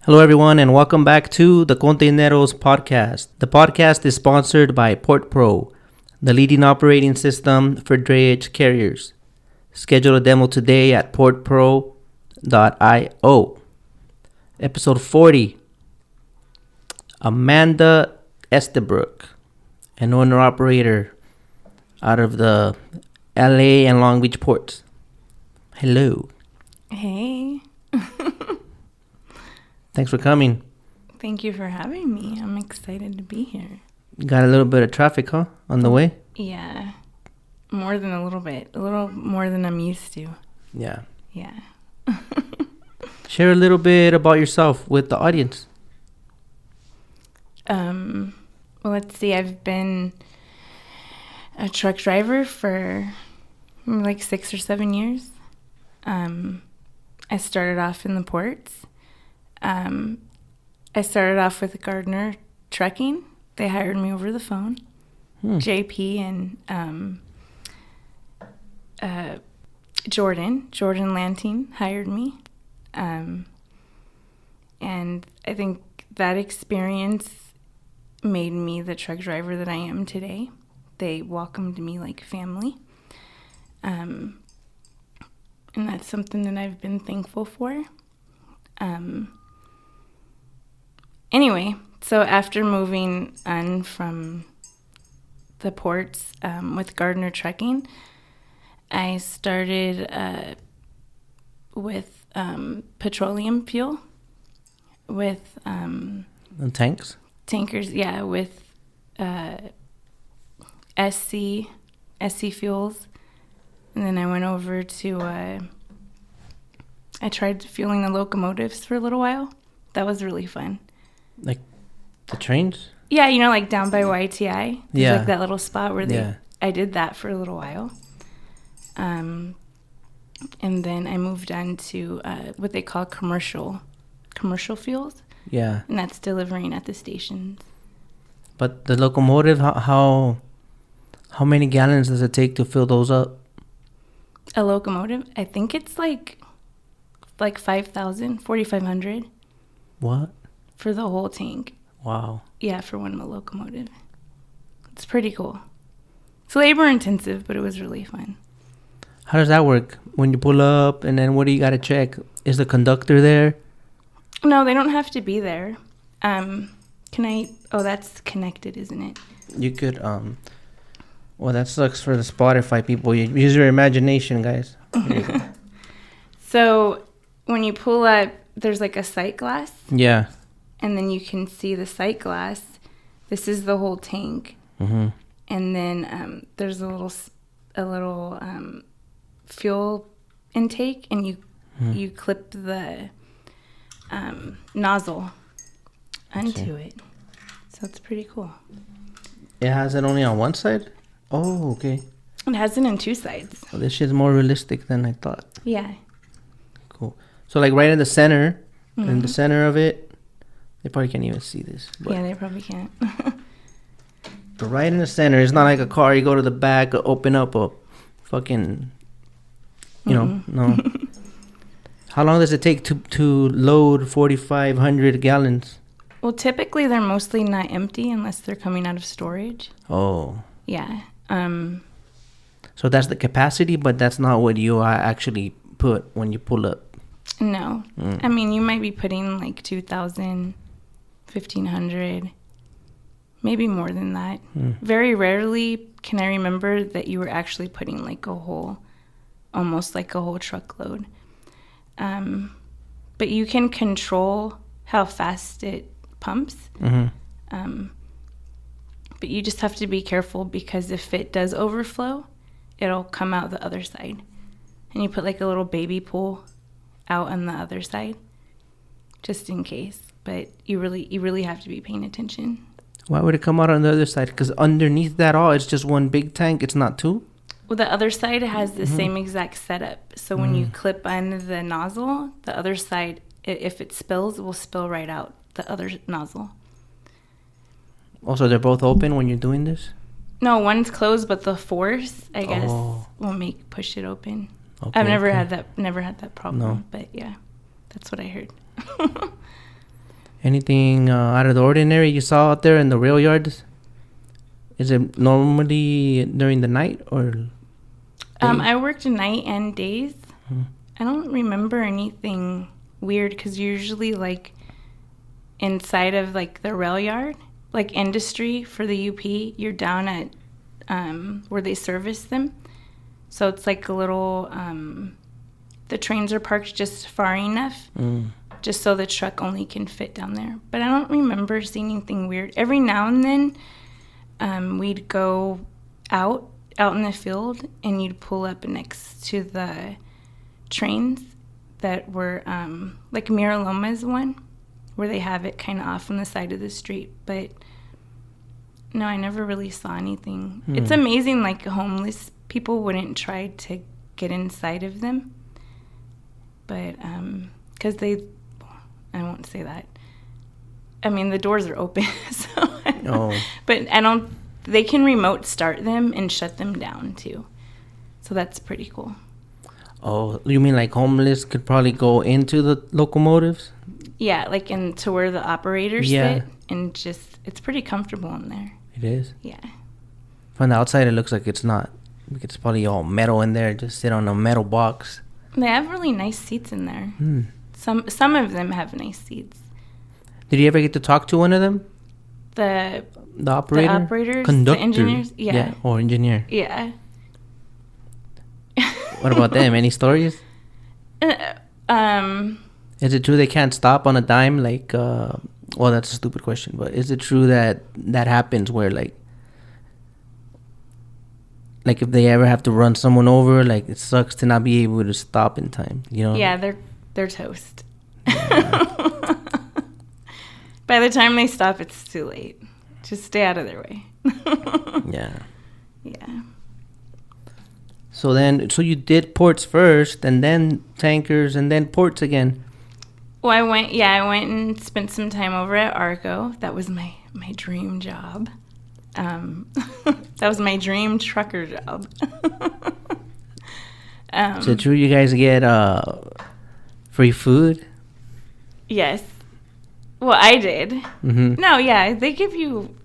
Hello, everyone, and welcome back to the KONTAINEROZ podcast. The podcast is sponsored by PortPro, the leading operating system for drayage carriers. Schedule a demo today at portpro.io. Episode 40. Amanda Estabrook, an owner-operator out of the LA and Long Beach ports. Hello. Hey. Thanks for coming. Thank you for having me. I'm excited to be here. Got a little bit of traffic, huh, on the way? Yeah. More than a little bit. A little more than I'm used to. Yeah. Yeah. Share a little bit about yourself with the audience. Well, let's see. I've been a truck driver for like 6 or 7 years. I started off in the ports. I started off with Gardner Trucking. They hired me over the phone. JP and Jordan Lanting hired me. And I think that experience made me the truck driver that I am today. They welcomed me like family. And that's something that I've been thankful for. Anyway, so after moving on from the ports with Gardner Trucking, I started with petroleum fuel, with And tanks? tankers, yeah, with SC fuels. And then I went over to, I tried fueling the locomotives for a little while. That was really fun. Like the trains? Yeah, you know, like down by YTI. There's Yeah. like that little spot where Yeah. I did that for a little while. And then I moved on to what they call commercial fuels. Yeah. And that's delivering at the stations. But the locomotive, how many gallons does it take to fill those up? A locomotive, I think it's like 5,000, 4,500 What? for the whole tank. Wow. Yeah, for one locomotive. It's pretty cool. It's labor intensive, but it was really fun. How does that work? When you pull up, and then what do you got to check? Is the conductor there? No, they don't have to be there. Oh, that's connected, isn't it? You could, well, that sucks for the Spotify people. You use your imagination, guys. So when you pull up, there's like a sight glass, Yeah. and then you can see the sight glass. This is the whole tank. Mm-hmm. And then there's a little fuel intake, and you clip the nozzle onto it. So it's pretty cool. It has it only on one side? Oh, okay. It has it in 2 sides. Well, this shit's more realistic than I thought. Yeah. Cool. So, like, right in the center, in the center of it, they probably can't even see this. But Yeah, they probably can't. But right in the center, it's not like a car. You go to the back, open up a fucking, no. How long does it take to load 4,500 gallons? Well, typically they're mostly not empty unless they're coming out of storage. Oh. Yeah. So that's the capacity, but that's not what you actually put when you pull up. No. I mean, you might be putting like 2,000, 1,500, maybe more than that. Very rarely can I remember that you were actually putting like almost like a whole truckload. But you can control how fast it pumps. Mm-hmm. But you just have to be careful, because if it does overflow, it'll come out the other side. And you put like a little baby pool out on the other side, just in case. But you really have to be paying attention. Why would it come out on the other side? Because underneath that all, it's just one big tank. It's not two? Well, the other side has the same exact setup. So when you clip on the nozzle, the other side, if it spills, it will spill right out the other nozzle. Also, they're both open when you're doing this? No, one's closed, but the force, I guess, will push it open. Okay, I've never had that problem. No. But yeah, that's what I heard. Anything out of the ordinary you saw out there in the rail yards? Is it normally during the night or day? I worked night and days. Hmm. I don't remember anything weird because usually like inside of like the rail yard, like industry for the UP, you're down at where they service them. So it's like a little, the trains are parked just far enough just so the truck only can fit down there. But I don't remember seeing anything weird. Every now and then we'd go out in the field and you'd pull up next to the trains that were like Miraloma's one where they have it kind of off on the side of the street. But no, I never really saw anything. It's amazing, like homeless people wouldn't try to get inside of them. But because I won't say that. I mean, the doors are open. So but they can remote start them and shut them down too. So that's pretty cool. Oh, you mean like homeless could probably go into the locomotives? Yeah, like into where the operators sit, and just it's pretty comfortable in there. It is? Yeah. From the outside, it looks like it's not. It's probably all metal in there. Just sit on a metal box. They have really nice seats in there. Some of them have nice seats. Did you ever get to talk to one of them? The operator? The operators? Conductor? The engineers? Yeah. Or engineer? Yeah. What about them? Any stories? Is it true they can't stop on a dime? Like, well, that's a stupid question, but is it true that happens where, like if they ever have to run someone over, like, it sucks to not be able to stop in time, you know? Yeah, they're toast. Yeah. By the time they stop, it's too late. Just stay out of their way. Yeah. Yeah. So you did ports first, and then tankers, and then ports again. Well, I went and spent some time over at Argo. That was my dream job. That was my dream trucker job. Is it true you guys get free food? Yes. Well, I did. Mm-hmm. No, yeah, they give you,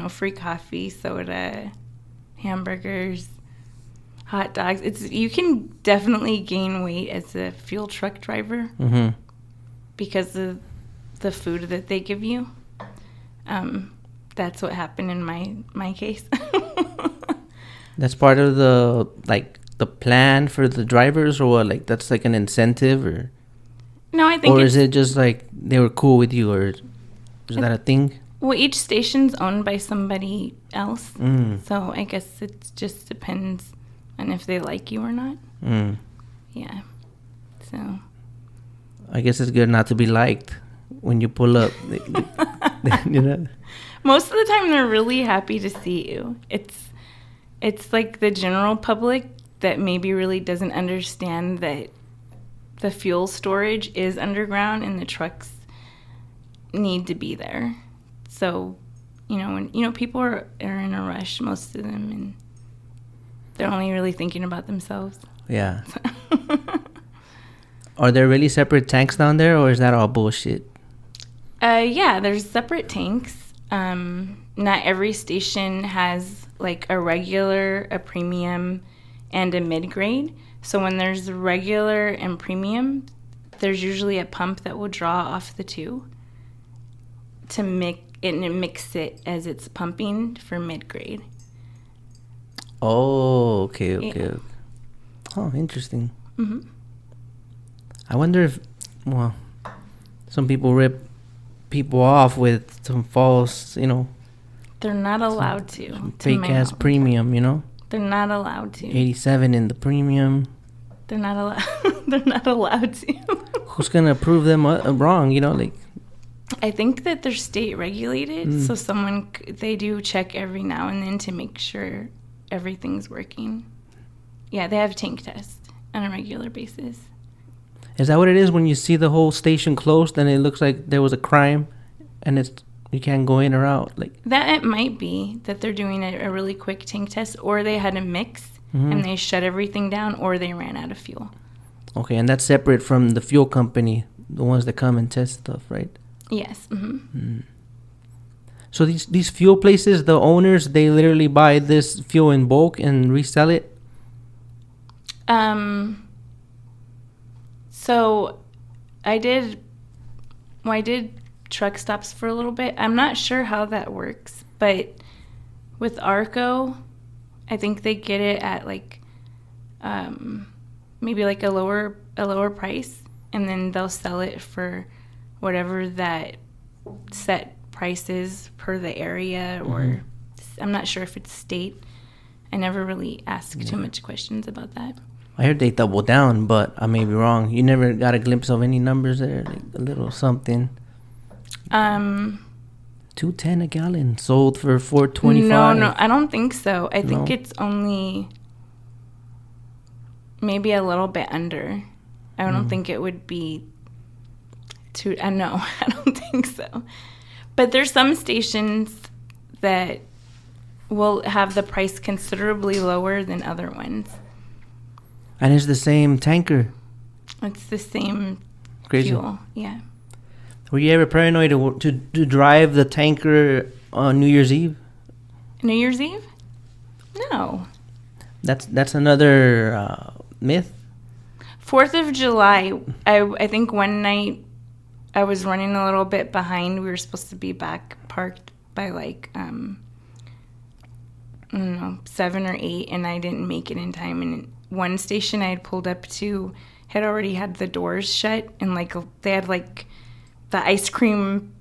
free coffee, soda, hamburgers, hot dogs. You can definitely gain weight as a fuel truck driver because of the food that they give you. That's what happened in my case. That's part of the plan for the drivers, or what? Like, that's like an incentive, or? No, I think. Or is it just like they were cool with you, or is that a thing? Well, each station's owned by somebody else, so I guess it just depends on if they like you or not. Yeah. So. I guess it's good not to be liked when you pull up. You know. Most of the time, they're really happy to see you. It's like the general public that maybe really doesn't understand that the fuel storage is underground and the trucks need to be there. So, when people are in a rush, most of them, and they're only really thinking about themselves. Yeah. Are there really separate tanks down there, or is that all bullshit? Yeah, there's separate tanks. Not every station has like a regular, a premium, and a mid-grade. So when there's the regular and premium, there's usually a pump that will draw off the two to mix it as it's pumping for mid-grade. Oh, okay. Yeah. Oh, interesting. Mm-hmm. I wonder if, some people rip people off with some false, They're not allowed to. Fake-ass premium, They're not allowed to. 87 in the premium. They're not allowed. They're not allowed to. Who's gonna prove them wrong? I think that they're state regulated, so they do check every now and then to make sure everything's working. Yeah, they have tank tests on a regular basis. Is that what it is when you see the whole station closed and it looks like there was a crime, and you can't go in or out? Like that, it might be that they're doing a really quick tank test, or they had a mix and they shut everything down, or they ran out of fuel. Okay, and that's separate from the fuel company, the ones that come and test stuff, right? Yes. Mm-hmm. So these fuel places, the owners, they literally buy this fuel in bulk and resell it? So I did truck stops for a little bit. I'm not sure how that works, but with Arco, I think they get it at like maybe like a lower price, and then they'll sell it for whatever that set price is per the area, or I'm not sure if it's state. I never really asked too much questions about that. I heard they double down, but I may be wrong. You never got a glimpse of any numbers there, like a little something. $2.10 a gallon sold for $4.25. No, I don't think so. I think it's only maybe a little bit under. I don't think it would be too. No, I don't think so. But there's some stations that will have the price considerably lower than other ones. And it's the same tanker. It's the same Crazy. fuel. Yeah. Were you ever paranoid to drive the tanker on New Year's Eve? New Year's Eve? No. That's another myth. 4th of July, I think one night I was running a little bit behind. We were supposed to be back parked by like, I don't know, 7 or 8, and I didn't make it in time. And one station I had pulled up to had already had the doors shut, and like they had like the ice cream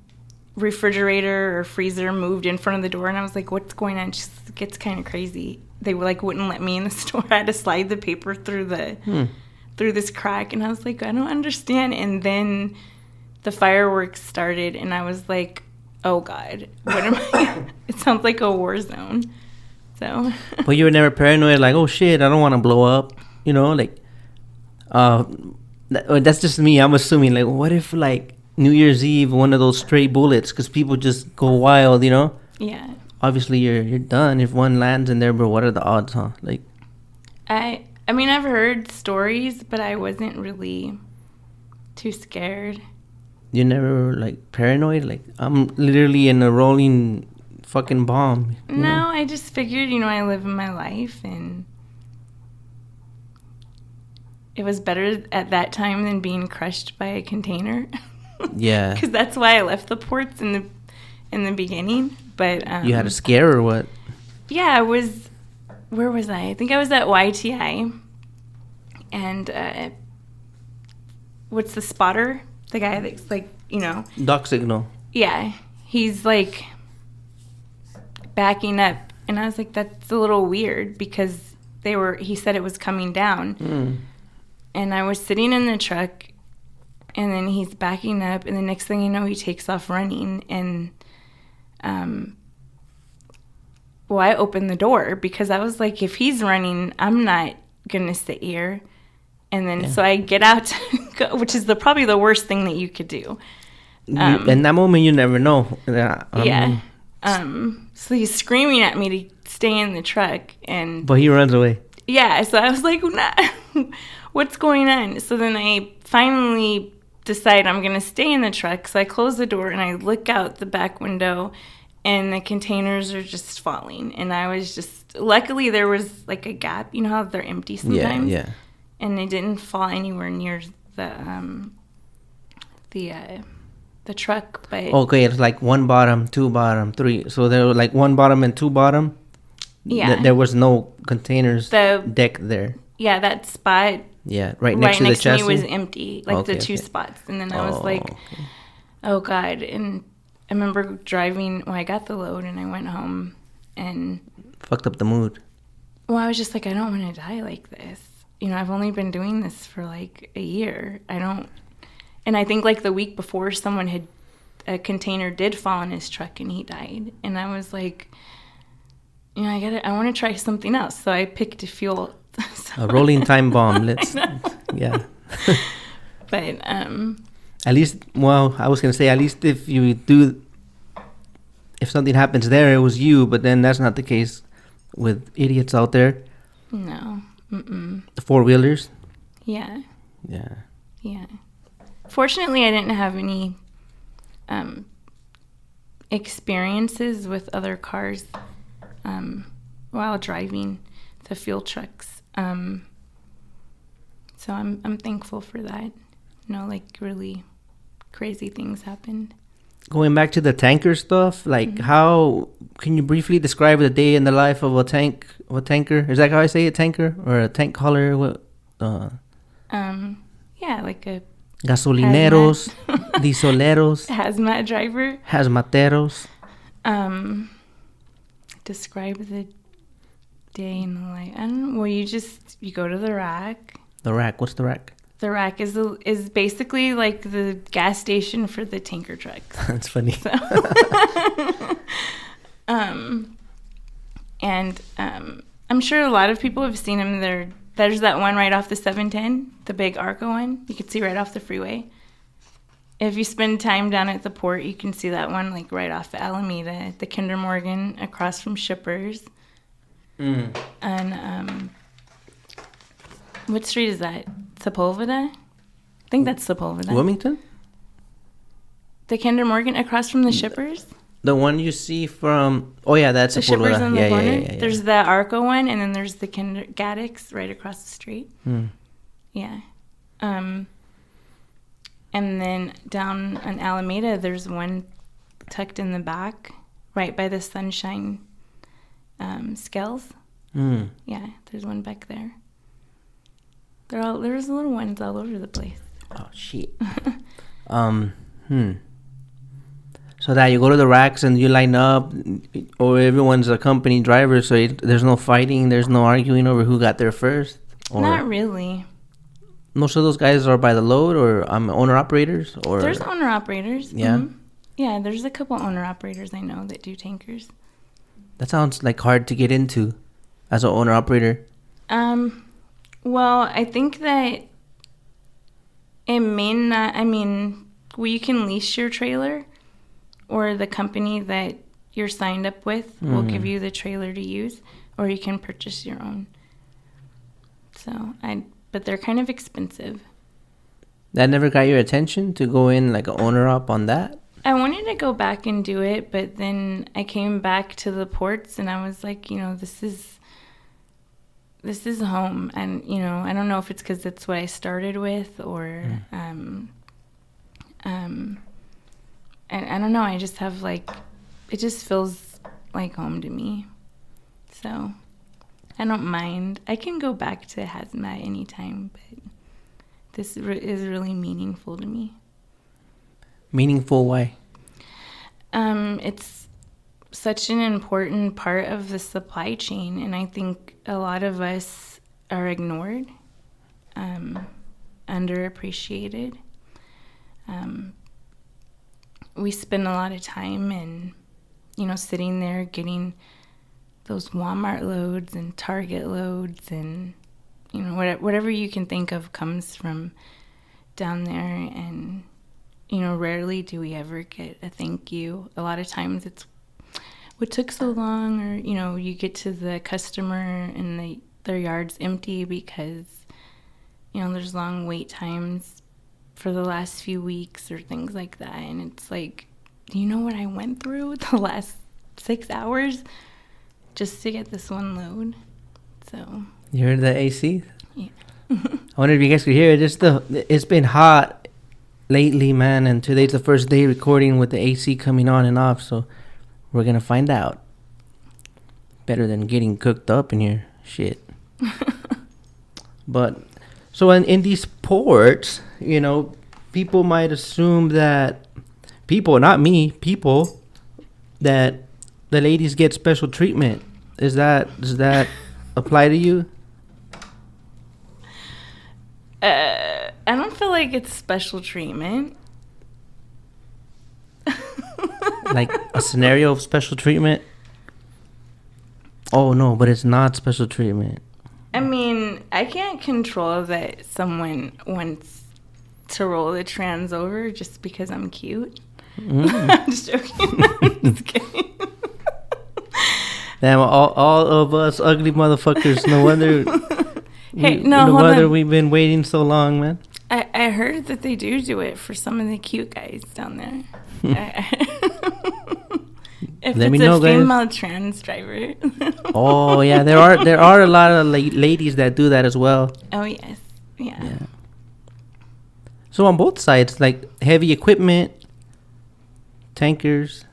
refrigerator or freezer moved in front of the door, and I was like, what's going on? It just gets kind of crazy. They like wouldn't let me in the store. I had to slide the paper through through this crack, and I was like, I don't understand. And then the fireworks started, and I was like, oh God, what am I? It sounds like a war zone. So. But you were never paranoid, like, oh shit, I don't want to blow up, you know, like, that's just me. I'm assuming, like, what if like New Year's Eve, one of those stray bullets, because people just go wild, you know? Yeah. Obviously, you're done if one lands in there, but what are the odds, huh? Like, I mean, I've heard stories, but I wasn't really too scared. you never like paranoid, like I'm literally in a rolling fucking bomb. No, I just figured, I live my life, and it was better at that time than being crushed by a container. Yeah. Because that's why I left the ports in the beginning. But you had a scare or what? Yeah, I was. Where was I? I think I was at YTI. And what's the spotter? The guy that's like, Dock signal. Yeah, he's like backing up, and I was like, that's a little weird because he said it was coming down. And I was sitting in the truck, and then he's backing up, and the next thing you know, he takes off running, and I opened the door because I was like, if he's running, I'm not gonna sit here. And then so I get out to go, which is probably the worst thing that you could do. In that moment, you never know. Yeah. So he's screaming at me to stay in the truck, but he runs away. Yeah. So I was like, nah, what's going on? So then I finally decide I'm gonna stay in the truck. So I close the door and I look out the back window, and the containers are just falling. And I was just, luckily there was like a gap. You know how they're empty sometimes. Yeah. And they didn't fall anywhere near the truck, but okay, it's like one bottom, two bottom, three. So there were like one bottom and two bottom. Yeah, there was no containers deck there. Yeah, that spot. Yeah, right next to the chassis. Right next to me was empty, like the two spots, and then I was like, "Oh God!" And I remember driving. Well, I got the load, and I went home, and fucked up the mood. Well, I was just like, I don't want to die like this. I've only been doing this for like a year. And I think like the week before, a container did fall in his truck and he died. And I was like, I want to try something else. So I picked a fuel. A rolling time bomb. Yeah. But, at least, I was going to say, at least if something happens there, it was you, but then that's not the case with idiots out there. No. Mm-mm. The four-wheelers? Yeah. Yeah. Yeah. Fortunately, I didn't have any experiences with other cars while driving the fuel trucks. So I'm thankful for that. Like really crazy things happened. Going back to the tanker stuff, like how can you briefly describe the day in the life of a tanker? Is that how I say it, tanker or a tank hauler? What? Yeah, like a gasolineros, dieseleros, hazmat driver, hazmateros. Describe the day in the life. I don't know. Well, you go to the rack. The rack. What's the rack? The rack is basically like the gas station for the tanker trucks. That's funny. So. I'm sure a lot of people have seen them. There's that one right off the 710, the big Arco one. You can see right off the freeway. If you spend time down at the port, you can see that one like right off the Alameda, the Kinder Morgan across from Shippers. And what street is that? Sepulveda? I think that's Sepulveda. Wilmington? The Kinder Morgan across from the Shippers? The one you see from... Oh, yeah, that's the Shippers in the corner. Yeah. There's the Arco one, and then there's the Kinder Gaddix right across the street. Yeah. And then down on Alameda, there's one tucked in the back, right by the Sunshine Scales. Yeah, there's one back there. There's little ones all over the place. Oh, shit. So that you go to the racks and you line up, or everyone's a company driver, so there's no fighting, there's no arguing over who got there first? Or not really. Most of those guys are by the load, or owner-operators? Or there's owner-operators. Yeah? Yeah, there's a couple owner-operators I know that do tankers. That sounds like hard to get into as an owner-operator. Well, I think that it may not... you can lease your trailer, or the company that you're signed up with will give you the trailer to use, or you can purchase your own. But they're kind of expensive. That never got your attention to go in like an owner-op on that? I wanted to go back and do it, but then I came back to the ports and I was like, this is home. And, I don't know if it's because that's what I started with, or, and I don't know. I just have it just feels like home to me. So I don't mind. I can go back to hazmat anytime, but this is really meaningful to me. Meaningful? Why? It's such an important part of the supply chain, and I think a lot of us are ignored, underappreciated. We spend a lot of time and, sitting there getting those Walmart loads and Target loads and, whatever you can think of comes from down there. And, rarely do we ever get a thank you. A lot of times it's what took so long, or, you get to the customer and their yard's empty because, there's long wait times for the last few weeks or things like that. And it's like, do you know what I went through the last 6 hours just to get this one load? So you heard the AC? Yeah. I wonder if you guys could hear it. It's been hot lately, man, and today's the first day recording with the AC coming on and off, so we're gonna find out. Better than getting cooked up in here. Shit. But so in these ports, people might assume that not me, people, that the ladies get special treatment. Does that apply to you? I don't feel like it's special treatment. Like a scenario of special treatment? Oh, no, but it's not special treatment. I can't control that someone wants to roll the trans over just because I'm cute. I'm just joking. I'm just kidding. Damn, all of us ugly motherfuckers. No wonder. No wonder we've been waiting so long, man. I heard that they do it for some of the cute guys down there. If Let it's me know, a guys. female trans driver. Oh yeah, there are a lot of ladies that do that as well. Oh yes, yeah. Yeah. So on both sides, like heavy equipment, tankers,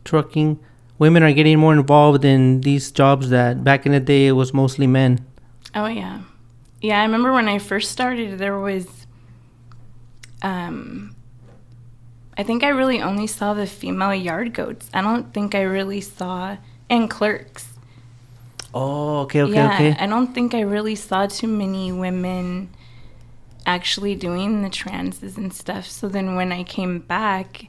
trucking, women are getting more involved in these jobs that back in the day it was mostly men. Oh yeah, yeah. I remember when I first started, there was, I think I really only saw the female yard goats. I don't think I really saw, and clerks. Oh, okay. Yeah, I don't think I really saw too many women actually doing the transes and stuff. So then when I came back,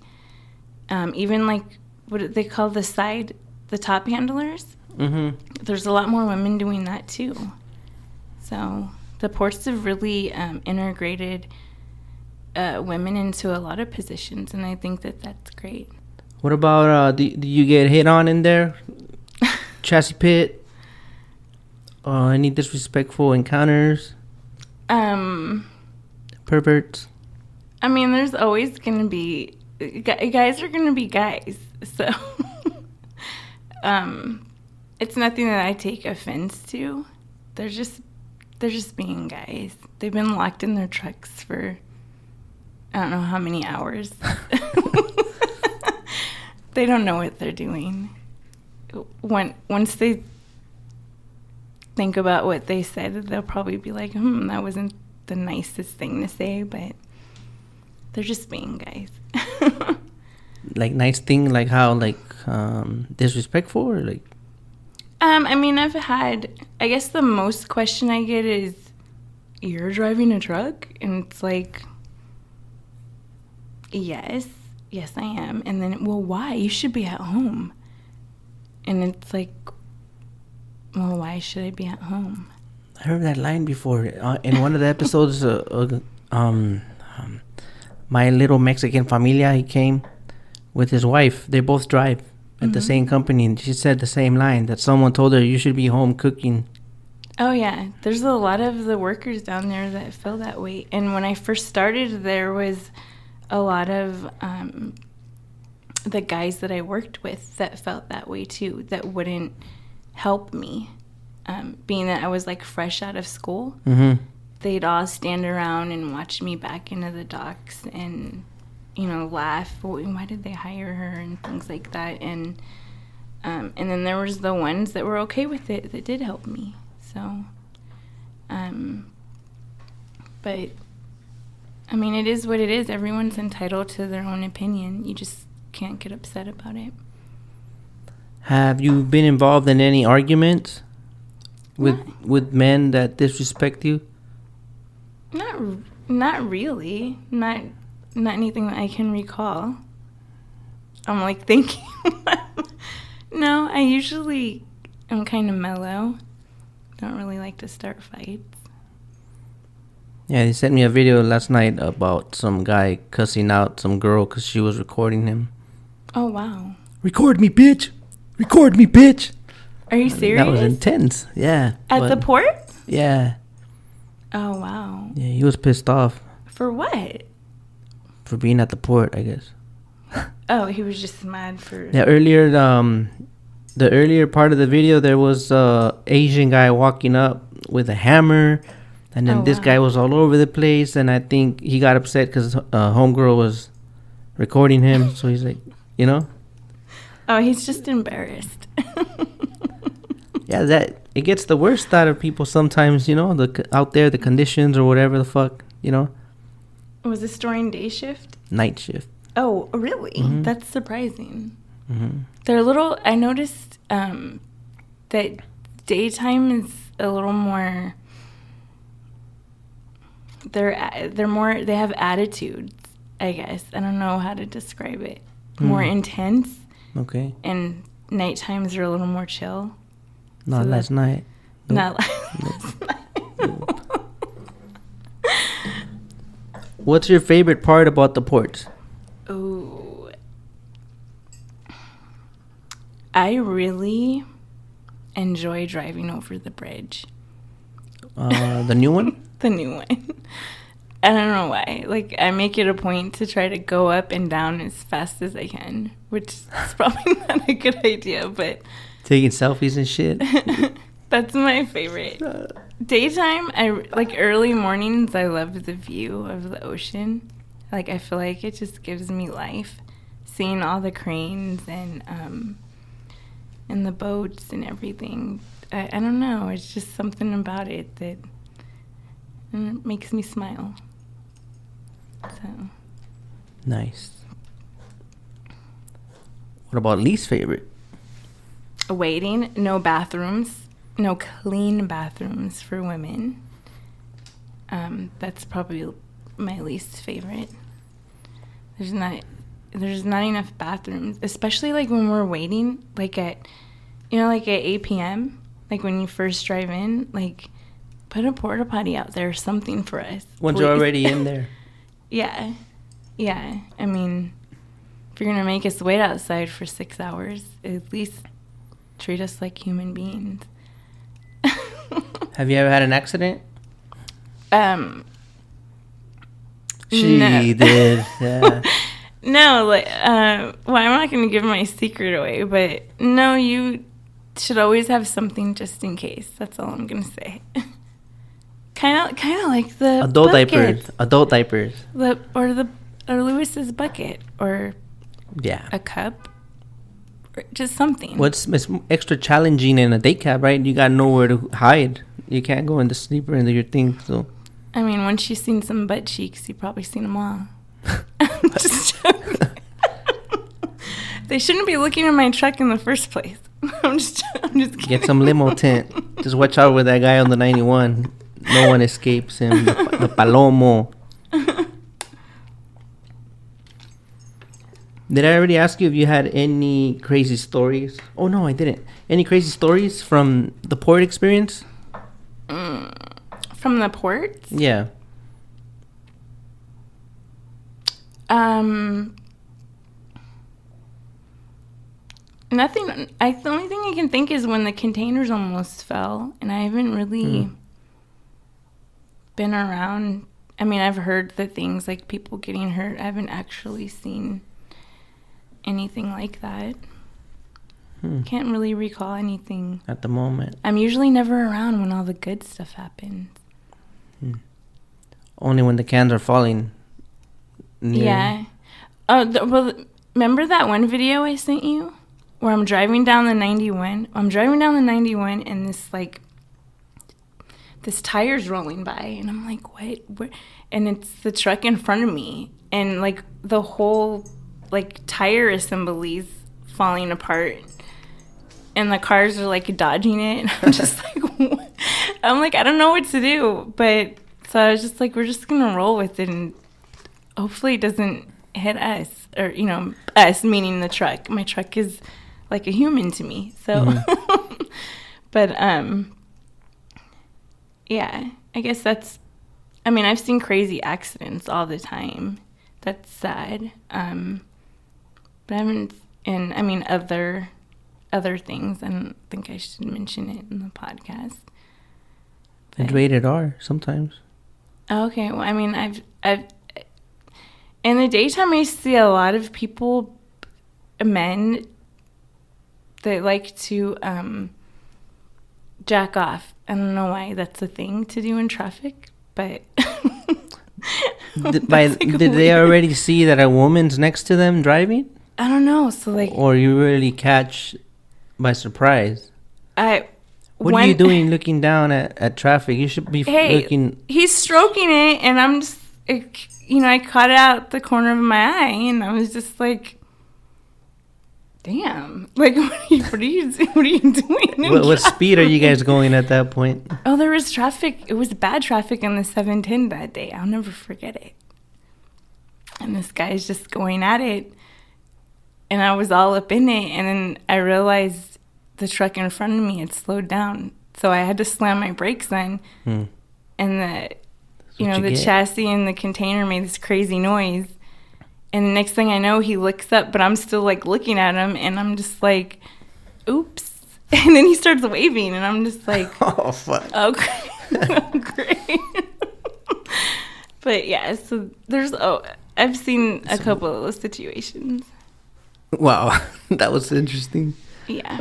even like, what do they call the top handlers? Mm-hmm. There's a lot more women doing that too. So the ports have really integrated women into a lot of positions, and I think that that's great. What about, do you get hit on in there? Chassis pit? Any disrespectful encounters? Perverts? I mean, there's always going to be, guys are going to be guys. So it's nothing that I take offense to. They're just being guys. They've been locked in their trucks for I don't know how many hours. They don't know what they're doing. Once they think about what they said, they'll probably be like, that wasn't the nicest thing to say, but they're just being guys. Like nice thing, like how, like disrespectful, or like? I mean, I've had, I guess the most question I get is, you're driving a truck? And it's like, yes, I am. And then, well, why? You should be at home. And it's like, well, why should I be at home? I heard that line before in one of the episodes. My little Mexican familia, he came with his wife. They both drive at the same company, and she said the same line, that someone told her you should be home cooking. Oh yeah, there's a lot of the workers down there that feel that way. And when I first started, there was a lot of the guys that I worked with that felt that way too, that wouldn't help me, being that I was like fresh out of school. Mm-hmm. They'd all stand around and watch me back into the docks and, laugh. Why did they hire her and things like that? And then there was the ones that were okay with it that did help me. So, but I mean, it is what it is. Everyone's entitled to their own opinion. You just can't get upset about it. Have you been involved in any arguments with men that disrespect you? Not really. Not anything that I can recall. I'm like thinking. No, I usually am kind of mellow. Don't really like to start fights. Yeah, he sent me a video last night about some guy cussing out some girl because she was recording him. Oh, wow. Record me, bitch! Record me, bitch! Are you serious? That was intense, yeah. At the port? Yeah. Oh, wow. Yeah, he was pissed off. For what? For being at the port, I guess. Oh, he was just mad for... Yeah, earlier, the earlier part of the video, there was a Asian guy walking up with a hammer, and then this guy was all over the place, and I think he got upset because homegirl was recording him, so he's like, Oh, he's just embarrassed. Yeah, that it gets the worst out of people sometimes, out there, the conditions or whatever the fuck, Was this during day shift? Night shift. Oh, really? Mm-hmm. That's surprising. Mm-hmm. They're a little... I noticed that daytime is a little more... They're more... They have attitudes, I guess. I don't know how to describe it. More intense. Okay. And night times are a little more chill. Not last night. Nope. Not last night. What's your favorite part about the ports? Ooh. I really enjoy driving over the bridge. The new one? The new one. I don't know why. Like, I make it a point to try to go up and down as fast as I can, which is probably not a good idea, but... Taking selfies and shit. That's my favorite. Daytime, like early mornings, I love the view of the ocean. Like, I feel like it just gives me life. Seeing all the cranes and the boats and everything. I don't know. It's just something about it that makes me smile. So nice. What about least favorite? Waiting, no bathrooms, no clean bathrooms for women. That's probably my least favorite. There's not enough bathrooms, especially like when we're waiting, like at 8 p.m. Like when you first drive in, like put a porta potty out there or something for us. Once you're already in there. Yeah. I mean, if you're gonna make us wait outside for 6 hours, at least treat us like human beings. Have you ever had an accident? She No. did. Yeah. No, like, well, I'm not gonna give my secret away, but no, you should always have something just in case. That's all I'm gonna say. Kind of like the Adult bucket. diapers. Or Lewis's bucket, or Yeah. a cup, or just something. What's it's extra challenging in a day cab, right? You got nowhere to hide. You can't go in the sleeper into your thing. So, I mean, once you've seen some butt cheeks, you've probably seen them all. I'm just joking. They shouldn't be looking at my truck in the first place. I'm just kidding. Get some limo tent. Just watch out with that guy on the 91. No one escapes him. The Palomo. Did I already ask you if you had any crazy stories? Oh, no, I didn't. Any crazy stories from the port experience? From the port? Yeah. Nothing. The only thing I can think is when the containers almost fell, and I haven't really been around. I mean, I've heard the things like people getting hurt. I haven't actually seen anything like that. Can't really recall anything At the moment. I'm usually never around when all the good stuff happens. Only when the cans are falling. Yeah. Oh, well, remember that one video I sent you where I'm driving down the 91? I'm driving down the 91 and this tire's rolling by, and I'm like, what? Where? And it's the truck in front of me, and like the whole like tire assembly's falling apart, and the cars are like dodging it, and I'm just like, what? I'm like, I don't know what to do, but so I was just like, we're just gonna roll with it, and hopefully it doesn't hit us, or us meaning the truck. My truck is like a human to me, so. But yeah, I guess that's. I mean, I've seen crazy accidents all the time. That's sad. But I haven't. And I mean, other things. I don't think I should mention it in the podcast. It's rated R sometimes. Okay, well, I mean, I've in the daytime I see a lot of people, men, that like to jack off. I don't know why that's a thing to do in traffic, but Did they already see that a woman's next to them driving? I don't know. So like, or you really catch by surprise? What are you doing looking down at traffic? You should be looking. He's stroking it, and I'm just, I caught it out the corner of my eye, and I was just like, damn. Like, what are you doing? What speed are you guys going at that point? Oh, there was traffic. It was bad traffic on the 710 that day. I'll never forget it. And this guy's just going at it, and I was all up in it, and then I realized the truck in front of me had slowed down, so I had to slam my brakes on, and the chassis and the container made this crazy noise, and the next thing I know, he looks up, but I'm still like looking at him, and I'm just like, oops, and then he starts waving, and I'm just like, oh fuck, okay, great. But yeah, so I've seen a couple of those situations. Wow, that was interesting. Yeah.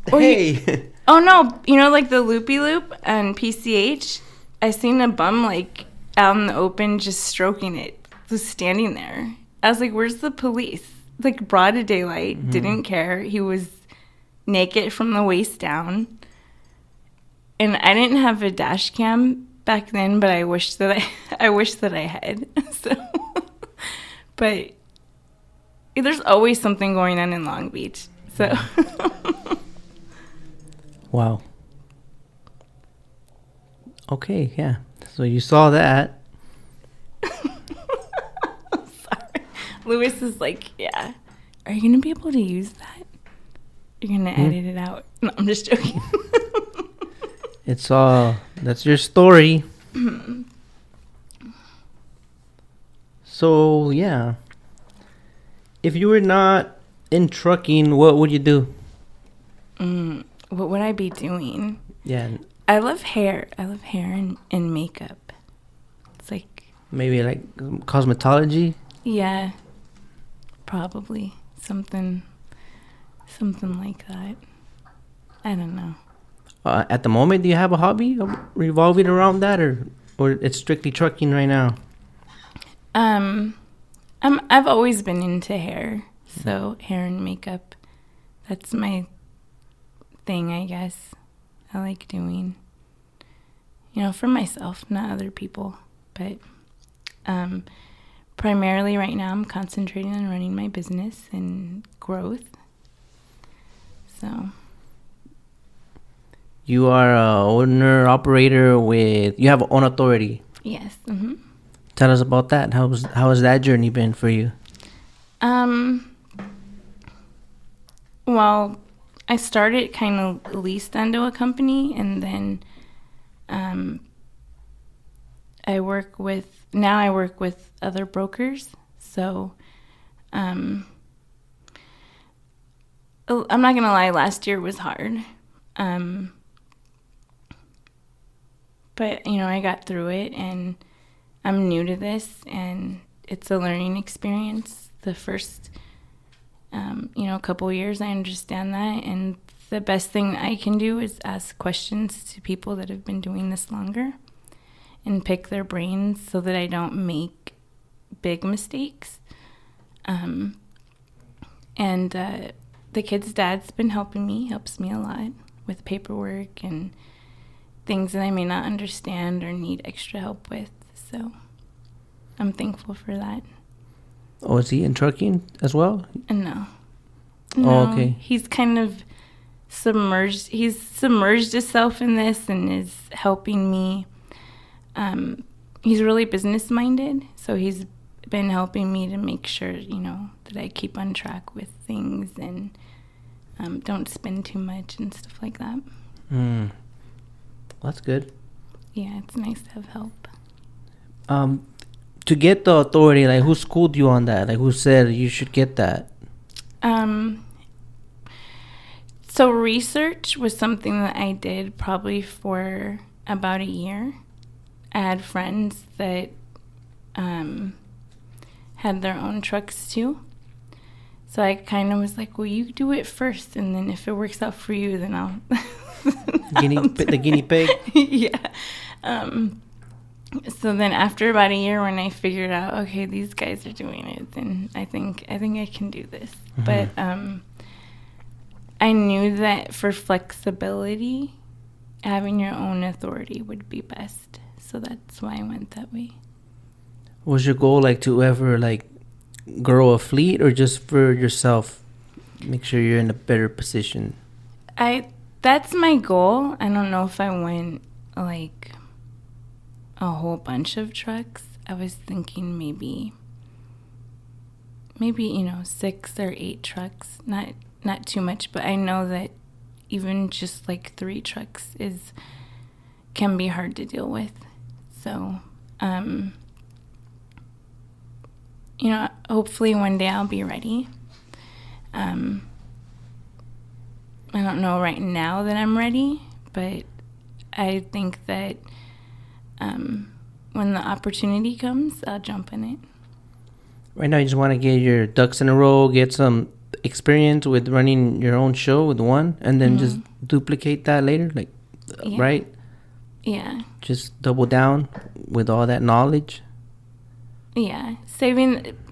Hey. Oh no, like the loopy loop and PCH. I seen a bum like out in the open just stroking it, just standing there. I was like, "Where's the police?" Like broad daylight, didn't care. He was naked from the waist down, and I didn't have a dash cam back then, but I wish that I had. So, but there's always something going on in Long Beach. So. Wow. Okay, yeah. So you saw that. Sorry. Lewis is like, yeah. Are you going to be able to use that? You're going to edit it out. No, I'm just joking. That's your story. So, yeah. If you were not in trucking, what would you do? What would I be doing? Yeah. I love hair. I love hair and makeup. It's like... Maybe like cosmetology? Yeah. Probably. Something like that. I don't know. At the moment, do you have a hobby revolving around that, or it's strictly trucking right now? I've always been into hair, so hair and makeup. That's my thing, I guess. I like doing, for myself, not other people. But primarily right now, I'm concentrating on running my business and growth. So. You are a owner, operator you have own authority. Yes. Mm-hmm. Tell us about that. How has that journey been for you? Well, I started kind of leased onto a company, and then I work with other brokers. So I'm not gonna lie, last year was hard. But I got through it, and I'm new to this, and it's a learning experience. The first couple years, I understand that, and the best thing I can do is ask questions to people that have been doing this longer and pick their brains so that I don't make big mistakes. And the kid's dad's been helps me a lot with paperwork and things that I may not understand or need extra help with. So I'm thankful for that. Oh, is he in trucking as well? No. Oh, okay. He's kind of submerged. He's submerged himself in this and is helping me. He's really business minded, so he's been helping me to make sure, that I keep on track with things and don't spend too much and stuff like that. That's good. Yeah, it's nice to have help. To get the authority, like, who schooled you on that? Like, who said you should get that? So research was something that I did probably for about a year. I had friends that had their own trucks too. So I kind of was like, well, you do it first, and then if it works out for you, then I'll... the guinea pig? Yeah. So then after about a year, when I figured out, okay, these guys are doing it, then I think I can do this. Mm-hmm. But I knew that for flexibility, having your own authority would be best. So that's why I went that way. Was your goal to ever grow a fleet, or just for yourself, make sure you're in a better position? That's my goal. I don't know if I went a whole bunch of trucks. I was thinking maybe 6 or 8 trucks, not too much, but I know that even just 3 trucks can be hard to deal with. So hopefully one day I'll be ready. I don't know right now that I'm ready, but I think that when the opportunity comes, I'll jump in it. Right now, you just want to get your ducks in a row, get some experience with running your own show with one, and then just duplicate that later, like, right? Yeah. Just double down with all that knowledge. Yeah.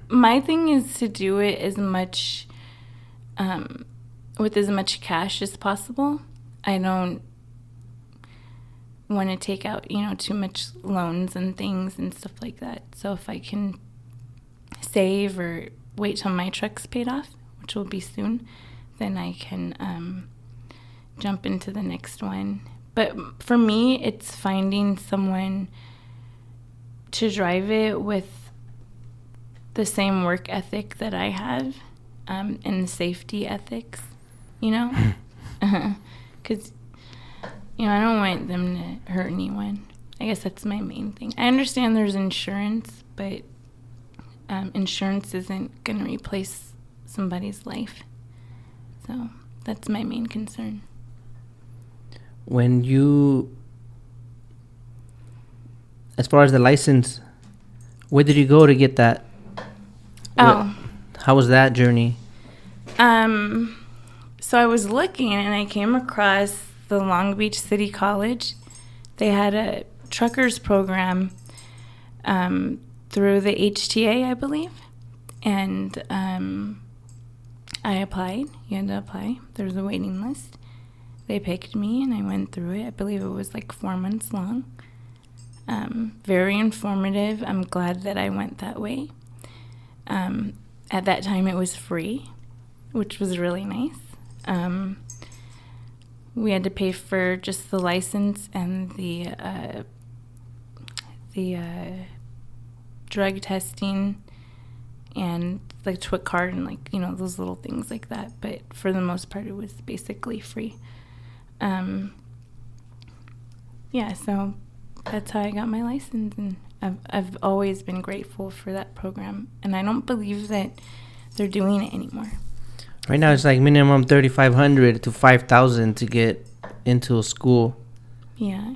My thing is to do it as much, with as much cash as possible. I don't want to take out, too much loans and things and stuff like that. So if I can save or wait till my truck's paid off, which will be soon, then I can jump into the next one. But for me, it's finding someone to drive it with the same work ethic that I have, and safety ethics, because I don't want them to hurt anyone. I guess that's my main thing. I understand there's insurance, but insurance isn't going to replace somebody's life. So that's my main concern. When as far as the license, where did you go to get that? How was that journey? So I was looking and I came across the Long Beach City College. They had a truckers program through the HTA, I believe. And I applied. You had to apply. There was a waiting list. They picked me and I went through it. I believe it was like 4 months long. Very informative. I'm glad that I went that way. At that time it was free, which was really nice. We had to pay for just the license and the drug testing and the TWIC card and those little things like that. But for the most part, it was basically free. So that's how I got my license, and I've always been grateful for that program. And I don't believe that they're doing it anymore. Right now, it's like minimum $3,500 to $5,000 to get into a school. Yeah.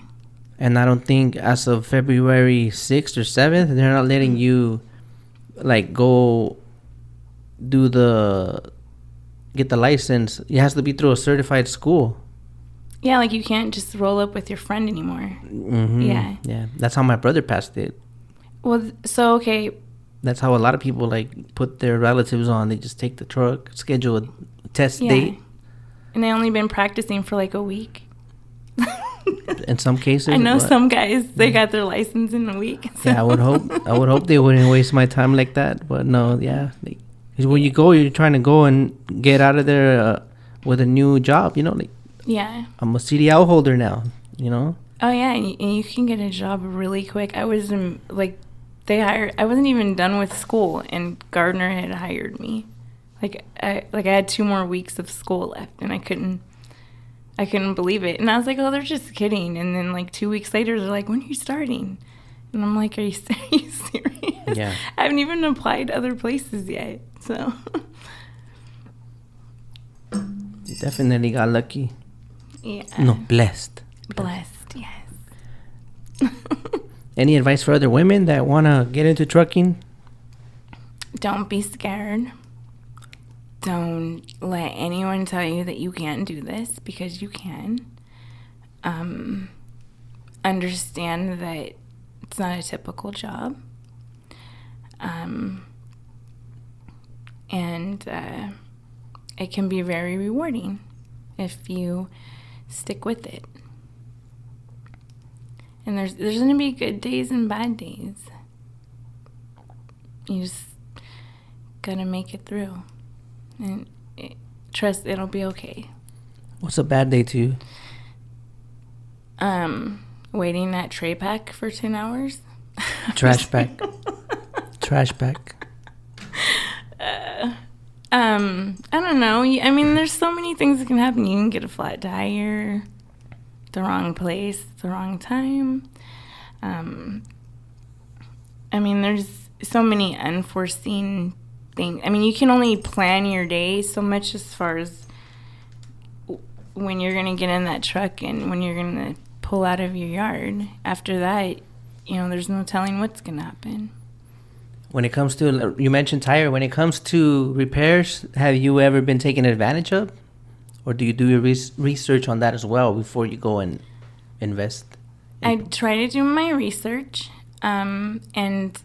And I don't think as of February 6th or 7th, they're not letting you go get the license. It has to be through a certified school. Yeah, you can't just roll up with your friend anymore. Mm-hmm. Yeah. That's how my brother passed it. Well, so, okay. That's how a lot of people put their relatives on. They just take the truck, schedule a test date. And they only been practicing for a week. In some cases. I know some guys, they got their license in a week. So. Yeah, I would hope they wouldn't waste my time like that. But no, yeah. Because when you go, you're trying to go and get out of there with a new job, Yeah. I'm a CDL holder now, Oh, yeah, and you can get a job really quick. I was I wasn't even done with school, and Gardner had hired me. I had 2 more weeks of school left, and I couldn't believe it. And I was like, oh, they're just kidding. And then 2 weeks later, they're like, when are you starting? And I'm like, are you serious? Yeah. I haven't even applied to other places yet, so. You definitely got lucky. Yeah. No, blessed. Blessed, yes. Any advice for other women that want to get into trucking? Don't be scared. Don't let anyone tell you that you can't do this, because you can. Understand that it's not a typical job. And it can be very rewarding if you stick with it. And there's going to be good days and bad days. You just got to make it through. And trust it'll be okay. What's a bad day to you? Waiting at tray pack for 10 hours. Trash pack. Trash pack. I don't know. I mean, there's so many things that can happen. You can get a flat tire, the wrong place, the wrong time. I mean, there's so many unforeseen things. I mean, you can only plan your day so much as far as when you're going to get in that truck and when you're going to pull out of your yard. After that, there's no telling what's going to happen. When it comes to, you mentioned tire, when it comes to repairs, have you ever been taken advantage of? Or do you do your research on that as well before you go and invest? I try to do my research, and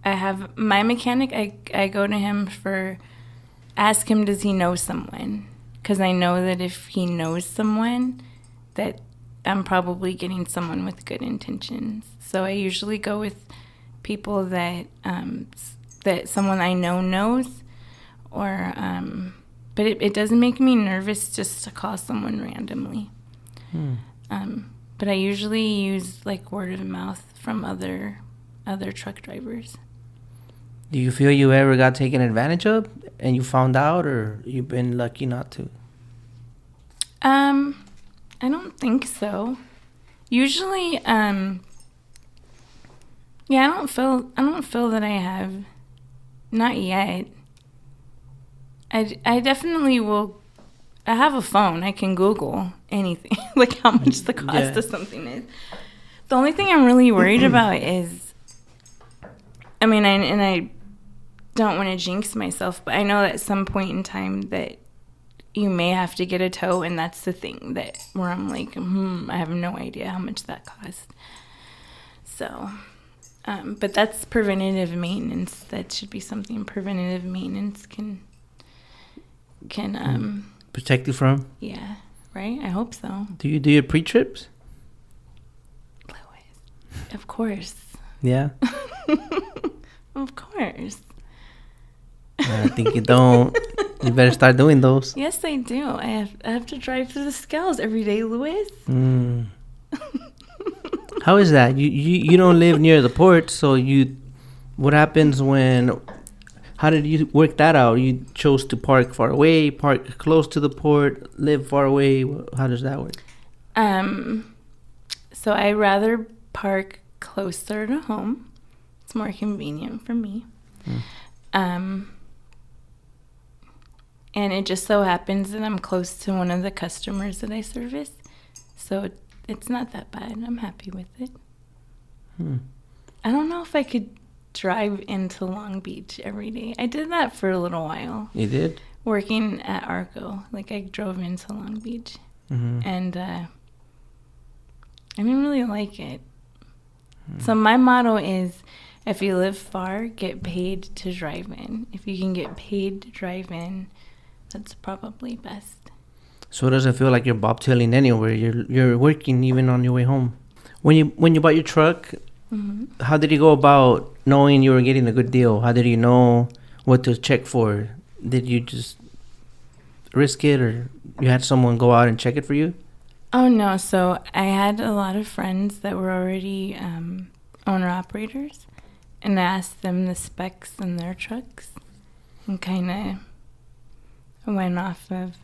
I have my mechanic. I go to him ask him, does he know someone? Because I know that if he knows someone, that I'm probably getting someone with good intentions. So I usually go with people that someone I know knows, or but it doesn't make me nervous just to call someone randomly. But I usually use like word of mouth from other truck drivers. Do you feel you ever got taken advantage of and you found out, or you've been lucky not to? I don't think so. Usually, I don't feel that I have. Not yet. I definitely will. I have a phone. I can Google anything, like how much the cost of something is. The only thing I'm really worried about is, I don't want to jinx myself, but I know at some point in time that you may have to get a tow, and that's the thing where I'm like, I have no idea how much that costs. So, but that's preventative maintenance. That should be something preventative maintenance can protect you from? Yeah, right? I hope so. Do you do your pre-trips? Louis, of course. Yeah? Of course. I think you don't. You better start doing those. Yes, I do. I have to drive through the scales every day, Louis. How is that? You don't live near the port, so what happens how did you work that out? You chose to park far away, park close to the port, live far away. How does that work? So I rather park closer to home. It's more convenient for me. And it just so happens that I'm close to one of the customers that I service. So it's not that bad. I'm happy with it. I don't know if I could drive into Long Beach every day. I did that for a little while. You did? Working at Arco. Like, I drove into Long Beach. And I didn't really like it. So my motto is, if you live far, get paid to drive in. If you can get paid to drive in, that's probably best. So it doesn't feel like you're bobtailing anywhere. You're working even on your way home. When you bought your truck, how did you go about knowing you were getting a good deal? How did you know what to check for? Did you just risk it, or you had someone go out and check it for you? Oh, no. So I had a lot of friends that were already owner-operators, and I asked them the specs in their trucks and kind of went off of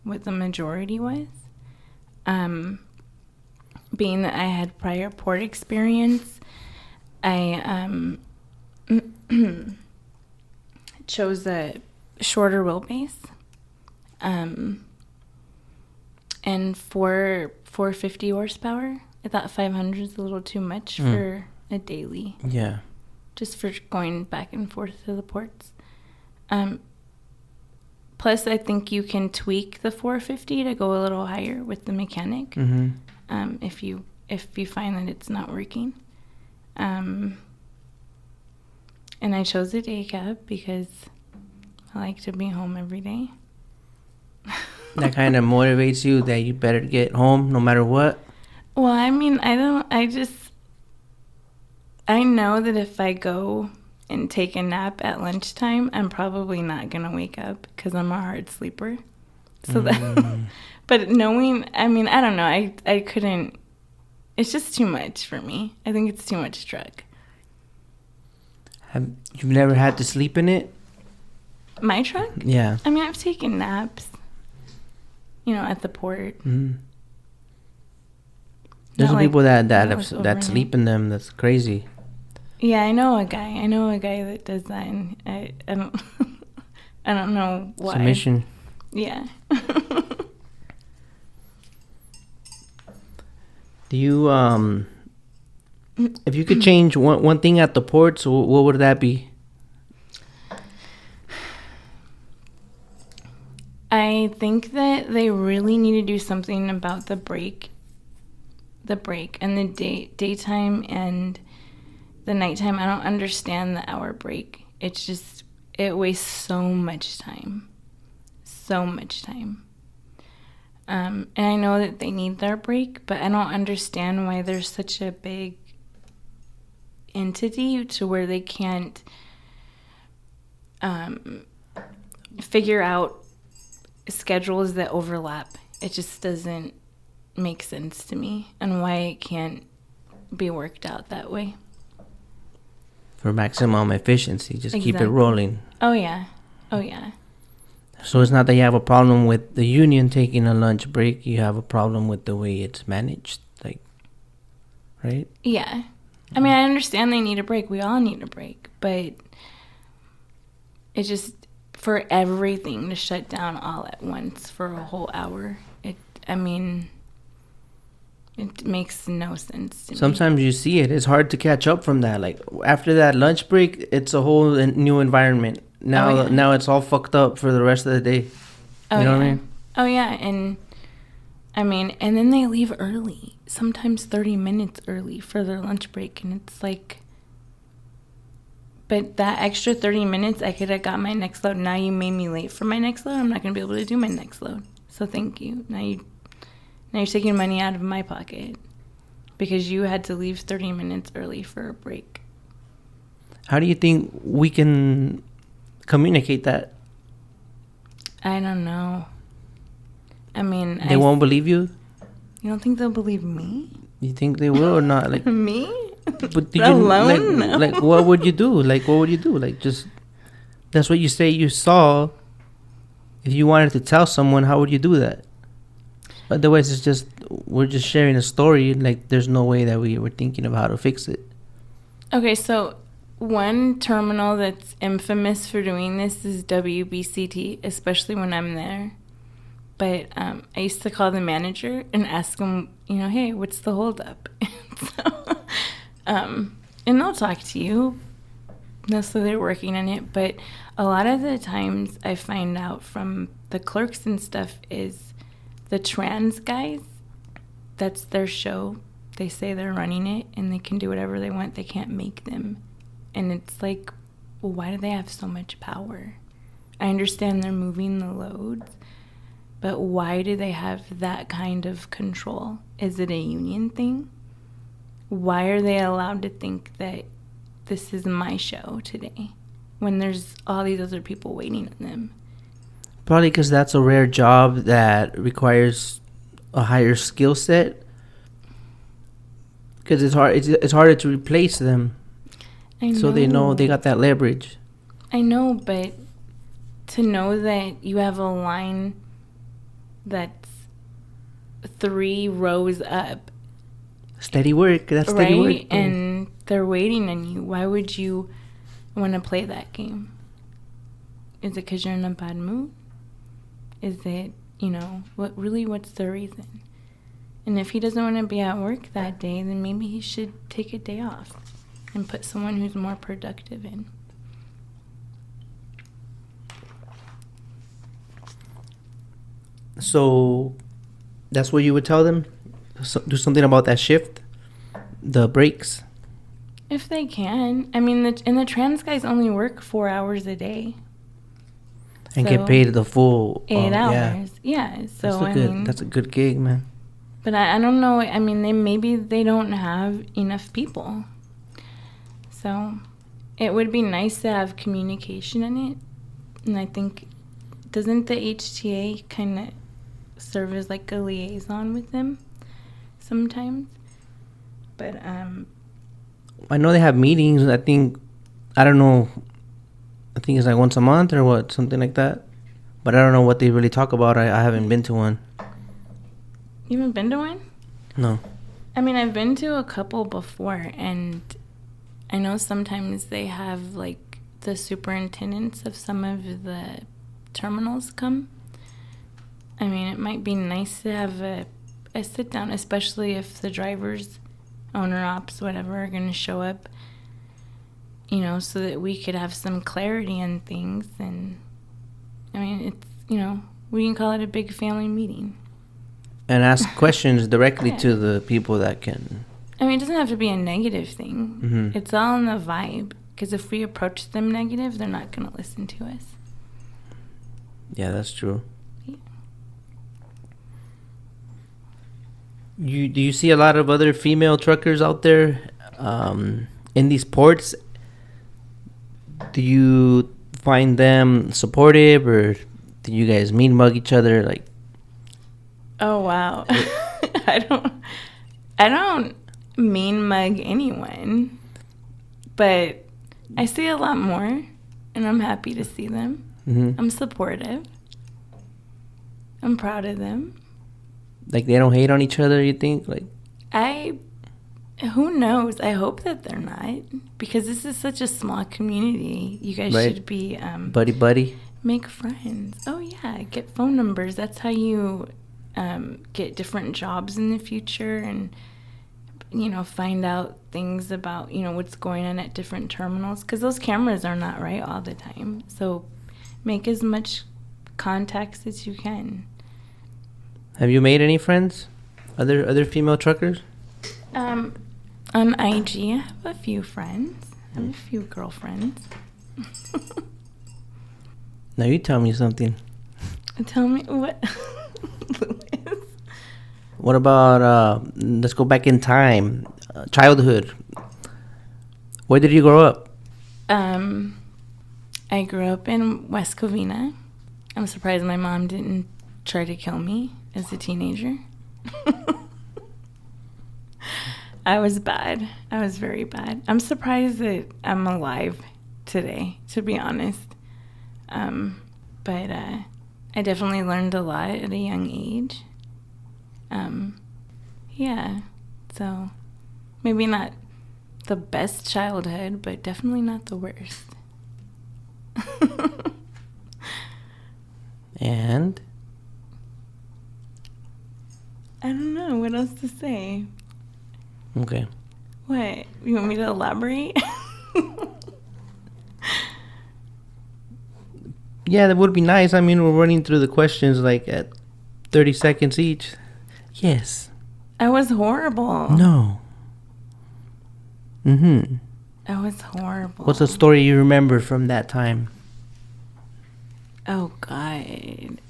what the majority was. Being that I had prior port experience, I chose a shorter wheelbase. And 450 horsepower. I thought 500 is a little too much for a daily. Yeah. Just for going back and forth to the ports. Plus, I think you can tweak the 450 to go a little higher with the mechanic. If you find that it's not working. And I chose a day cab because I like to be home every day. That kind of motivates you that you better get home no matter what? Well, I know that if I go and take a nap at lunchtime, I'm probably not going to wake up because I'm a hard sleeper. So but knowing, I don't know, I couldn't, it's just too much for me. I think it's too much truck. You've never had to sleep in it? My truck? Yeah. I've taken naps, at the port. There's some people that sleep in them. That's crazy. Yeah, I know a guy that does that, and I don't I don't know why. It's a mission. Yeah. Do you If you could change one thing at the ports, what would that be? I think that they really need to do something about the break and the daytime and the nighttime. I don't understand the hour break. It's just, it wastes so much time. And I know that they need their break, but I don't understand why there's such a big entity to where they can't figure out schedules that overlap. It just doesn't make sense to me, and why it can't be worked out that way. For maximum efficiency, just Exactly. keep it rolling. Oh yeah. So it's not that you have a problem with the union taking a lunch break. You have a problem with the way it's managed, like, right? Yeah. I mean, I understand they need a break. We all need a break. But it's just for everything to shut down all at once for a whole hour. It makes no sense to me. Sometimes you see it. It's hard to catch up from that. Like, after that lunch break, it's a whole new environment. Now it's all fucked up for the rest of the day. You know what I mean? Oh, yeah. And then they leave early. Sometimes 30 minutes early for their lunch break. And it's like, but that extra 30 minutes, I could have got my next load. Now you made me late for my next load. I'm not going to be able to do my next load. So thank you. Now you're taking money out of my pocket because you had to leave 30 minutes early for a break. How do you think we can communicate that? I don't know. I mean, they won't believe you? You don't think they'll believe me? You think they will or not? Like me? But do Alone? No. Like, what would you do? Like, just, that's what you say you saw. If you wanted to tell someone, how would you do that? Otherwise, it's just, we're just sharing a story. Like, there's no way that we were thinking of how to fix it. Okay, so one terminal that's infamous for doing this is WBCT, especially when I'm there. But I used to call the manager and ask him, hey, what's the holdup? And they'll talk to you. So they're working on it. But a lot of the times I find out from the clerks and stuff is the trans guys, that's their show. They say they're running it and they can do whatever they want. They can't make them. And it's like, well, why do they have so much power? I understand they're moving the loads, but why do they have that kind of control? Is it a union thing? Why are they allowed to think that this is my show today when there's all these other people waiting on them? Probably because that's a rare job that requires a higher skill set. Because it's hard. It's harder to replace them. I know. So they know they got that leverage. I know, but to know that you have a line that's 3 rows up. Steady work. That's steady work. And they're waiting on you. Why would you want to play that game? Is it because you're in a bad mood? Is it, what's the reason? And if he doesn't want to be at work that day, then maybe he should take a day off and put someone who's more productive in. So that's what you would tell them? So, do something about that shift? The breaks? If they can. I mean, the trans guys only work 4 hours a day. And get paid the full 8 hours. Yeah. So that's a good gig, man. But I don't know. I mean, maybe they don't have enough people. So it would be nice to have communication in it. And I think, doesn't the HTA kind of serve as like a liaison with them sometimes? But I know they have meetings. I don't know. I think it's like once a month or what, something like that. But I don't know what they really talk about. I haven't been to one. You haven't been to one? No. I mean, I've been to a couple before, and I know sometimes they have like the superintendents of some of the terminals come. I mean, it might be nice to have a sit down, especially if the drivers owner ops, whatever, are going to show up, you know, so that we could have some clarity on things. And I mean, it's, you know, we can call it a big family meeting. And ask questions directly Yeah. to the people that can. I mean, it doesn't have to be a negative thing. Mm-hmm. It's all in the vibe. Because if we approach them negative, they're not going to listen to us. Yeah, that's true. Yeah. Do you see a lot of other female truckers out there in these ports? Do you find them supportive, or do you guys mean mug each other? Like, oh wow, I don't mean mug anyone, but I see a lot more, and I'm happy to see them. mm-hmm. I'm supportive. I'm proud of them. Like, they don't hate on each other, you think? Like, who knows? I hope that they're not, because this is such a small community. You guys right. should be buddy. make friends. Oh yeah, get phone numbers. That's how you get different jobs in the future, and you know, find out things about, you know, what's going on at different terminals, because those cameras are not right all the time. So make as much contacts as you can. Have you made any friends? Other female truckers? On IG, I have a few friends. I have a few girlfriends. Now you tell me something. Tell me what. Louis? What about, let's go back in time, childhood. Where did you grow up? I grew up in West Covina. I'm surprised my mom didn't try to kill me as a teenager. I was bad. I was very bad. I'm surprised that I'm alive today, to be honest. But I definitely learned a lot at a young age. Yeah, so maybe not the best childhood, but definitely not the worst. And? I don't know what else to say. Okay. What? You want me to elaborate? Yeah, that would be nice. I mean, we're running through the questions like at 30 seconds each. Yes. I was horrible. No. Mm-hmm. I was horrible. What's a story you remember from that time? Oh, God.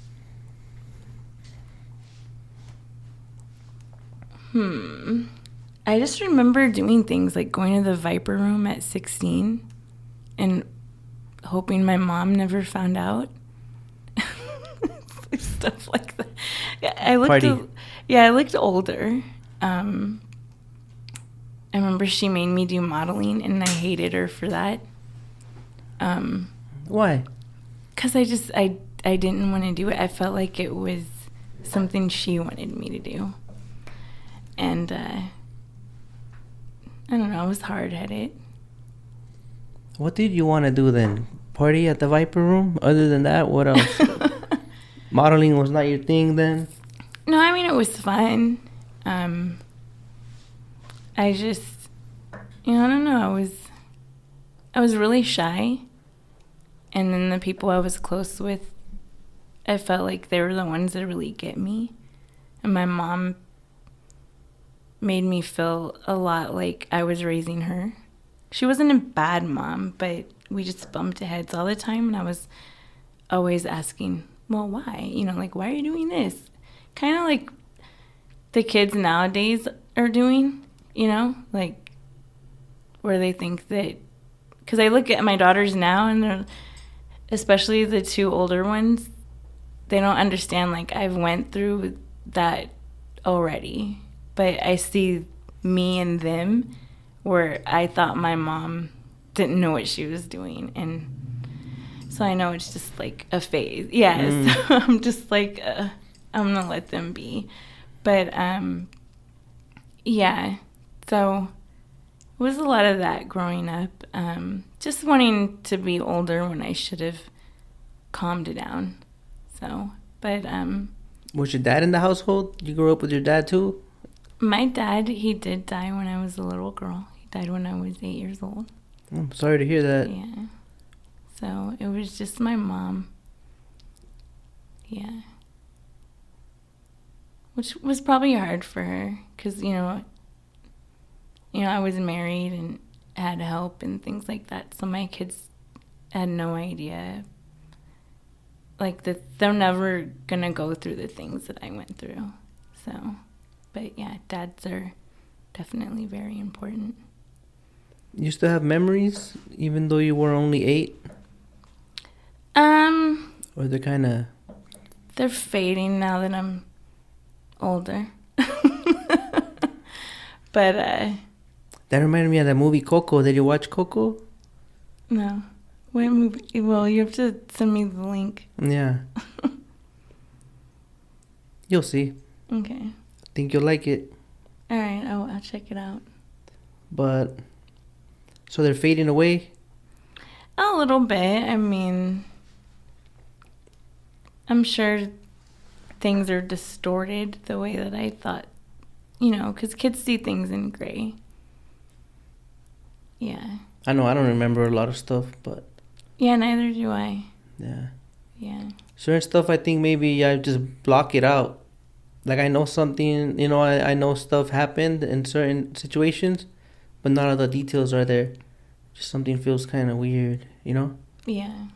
I just remember doing things like going to the Viper Room at 16 and hoping my mom never found out. Stuff like that. I looked older. I remember she made me do modeling, and I hated her for that. Why? Because I didn't want to do it. I felt like it was something she wanted me to do. And I don't know, I was hard-headed. What did you want to do then? Party at the Viper Room? Other than that, what else? Modeling was not your thing then? No, I mean, it was fun. I just, I don't know, I was really shy. And then the people I was close with, I felt like they were the ones that really get me. And my mom made me feel a lot like I was raising her. She wasn't a bad mom, but we just bumped heads all the time, and I was always asking, well, why? Like, why are you doing this? Kind of like the kids nowadays are doing, like where they think that, because I look at my daughters now, and they're, especially the two older ones, they don't understand, like, I've went through that already. But I see me and them where I thought my mom didn't know what she was doing. And so I know it's just like a phase. Yeah, so I'm just like, I'm going to let them be. But, yeah, so it was a lot of that growing up. Just wanting to be older when I should have calmed down. So, but... Was your dad in the household? You grew up with your dad too? My dad, he did die when I was a little girl. He died when I was 8 years old. I'm sorry to hear that. Yeah. So it was just my mom. Yeah. Which was probably hard for her because, I was married and had help and things like that. So my kids had no idea. Like, they're never going to go through the things that I went through. So, but yeah, dads are definitely very important. You still have memories, even though you were only 8? Or they're kind of... They're fading now that I'm older. But, That reminded me of that movie Coco. Did you watch Coco? No. What movie? Well, you have to send me the link. Yeah. You'll see. Okay. I think you'll like it. All right. I'll check it out. But... So they're fading away? A little bit. I mean... I'm sure things are distorted the way that I thought, because kids see things in gray. Yeah. I know I don't remember a lot of stuff, but... Yeah, neither do I. Yeah. Yeah. Certain stuff I think maybe I just block it out. Like I know something, I know stuff happened in certain situations, but none of the details are there. Just something feels kind of weird, Yeah.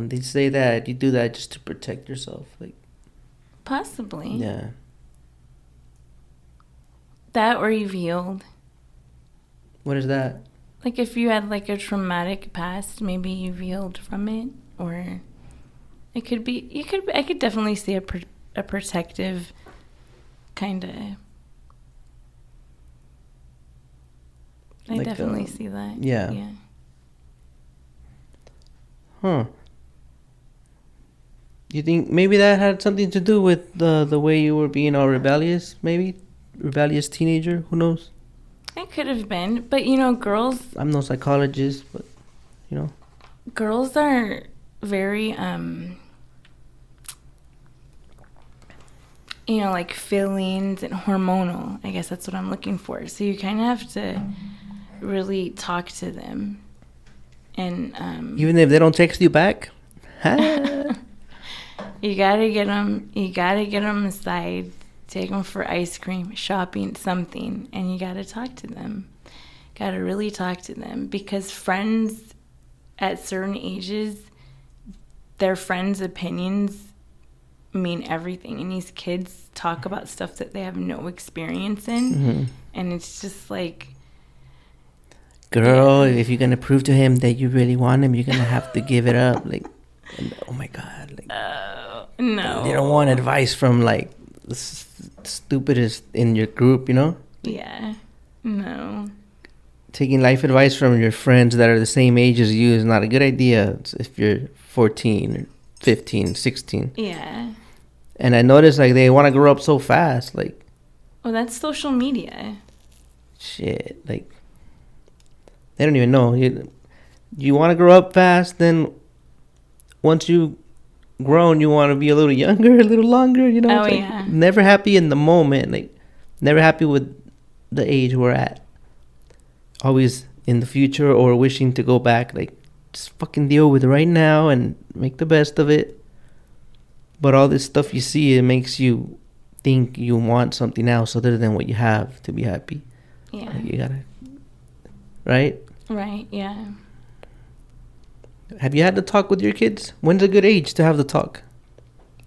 They say that you do that just to protect yourself, like. Possibly. Yeah. That or you've healed. What is that? Like if you had like a traumatic past, maybe you've healed from it, or it could be. I could definitely see a protective kind of. I like definitely see that. Yeah. Yeah. Huh. You think maybe that had something to do with the way you were being all rebellious, maybe? Rebellious teenager? Who knows? It could have been. But, girls... I'm no psychologist, but, Girls are very, like feelings and hormonal. I guess that's what I'm looking for. So you kind of have to really talk to them. And even if they don't text you back? You gotta get them aside, take them for ice cream, shopping, something, and you gotta talk to them. Gotta really talk to them, because friends at certain ages, their friends' opinions mean everything, and these kids talk about stuff that they have no experience in, Mm-hmm. and it's just like, girl, if you're gonna prove to him that you really want him, you're gonna have to give it up. Like, oh my god, like, no, they don't want advice from like the stupidest in your group, Yeah, no. Taking life advice from your friends that are the same age as you is not a good idea if you're 14 or 15, 16. Yeah. And I noticed like they want to grow up so fast, like. Well, that's social media. Shit, like. They don't even know. You want to grow up fast, then once you grown, you want to be a little younger, a little longer, Oh, like, yeah. Never happy in the moment, like, never happy with the age we're at. Always in the future or wishing to go back, like, just fucking deal with it right now and make the best of it. But all this stuff you see, it makes you think you want something else other than what you have to be happy. Yeah. Like, you gotta, right? Right, yeah. Have you had to talk with your kids? When's a good age to have the talk?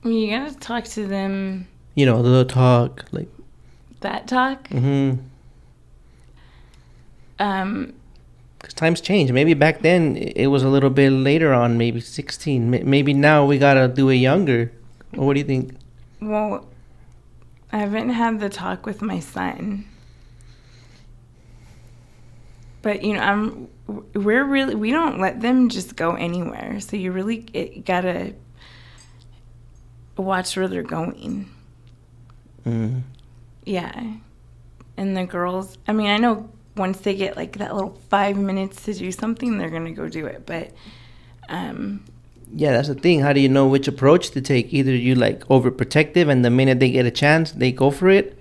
You gotta talk to them. The talk, like. That talk? Mm-hmm. Because times change. Maybe back then it was a little bit later on, maybe 16. Maybe now we gotta do it younger. Or what do you think? Well, I haven't had the talk with my son. But, we don't let them just go anywhere. So you really gotta watch where they're going. Mm. Yeah. And the girls, I know once they get like that little 5 minutes to do something, they're gonna go do it. But, yeah, that's the thing. How do you know which approach to take? Either you like overprotective and the minute they get a chance, they go for it.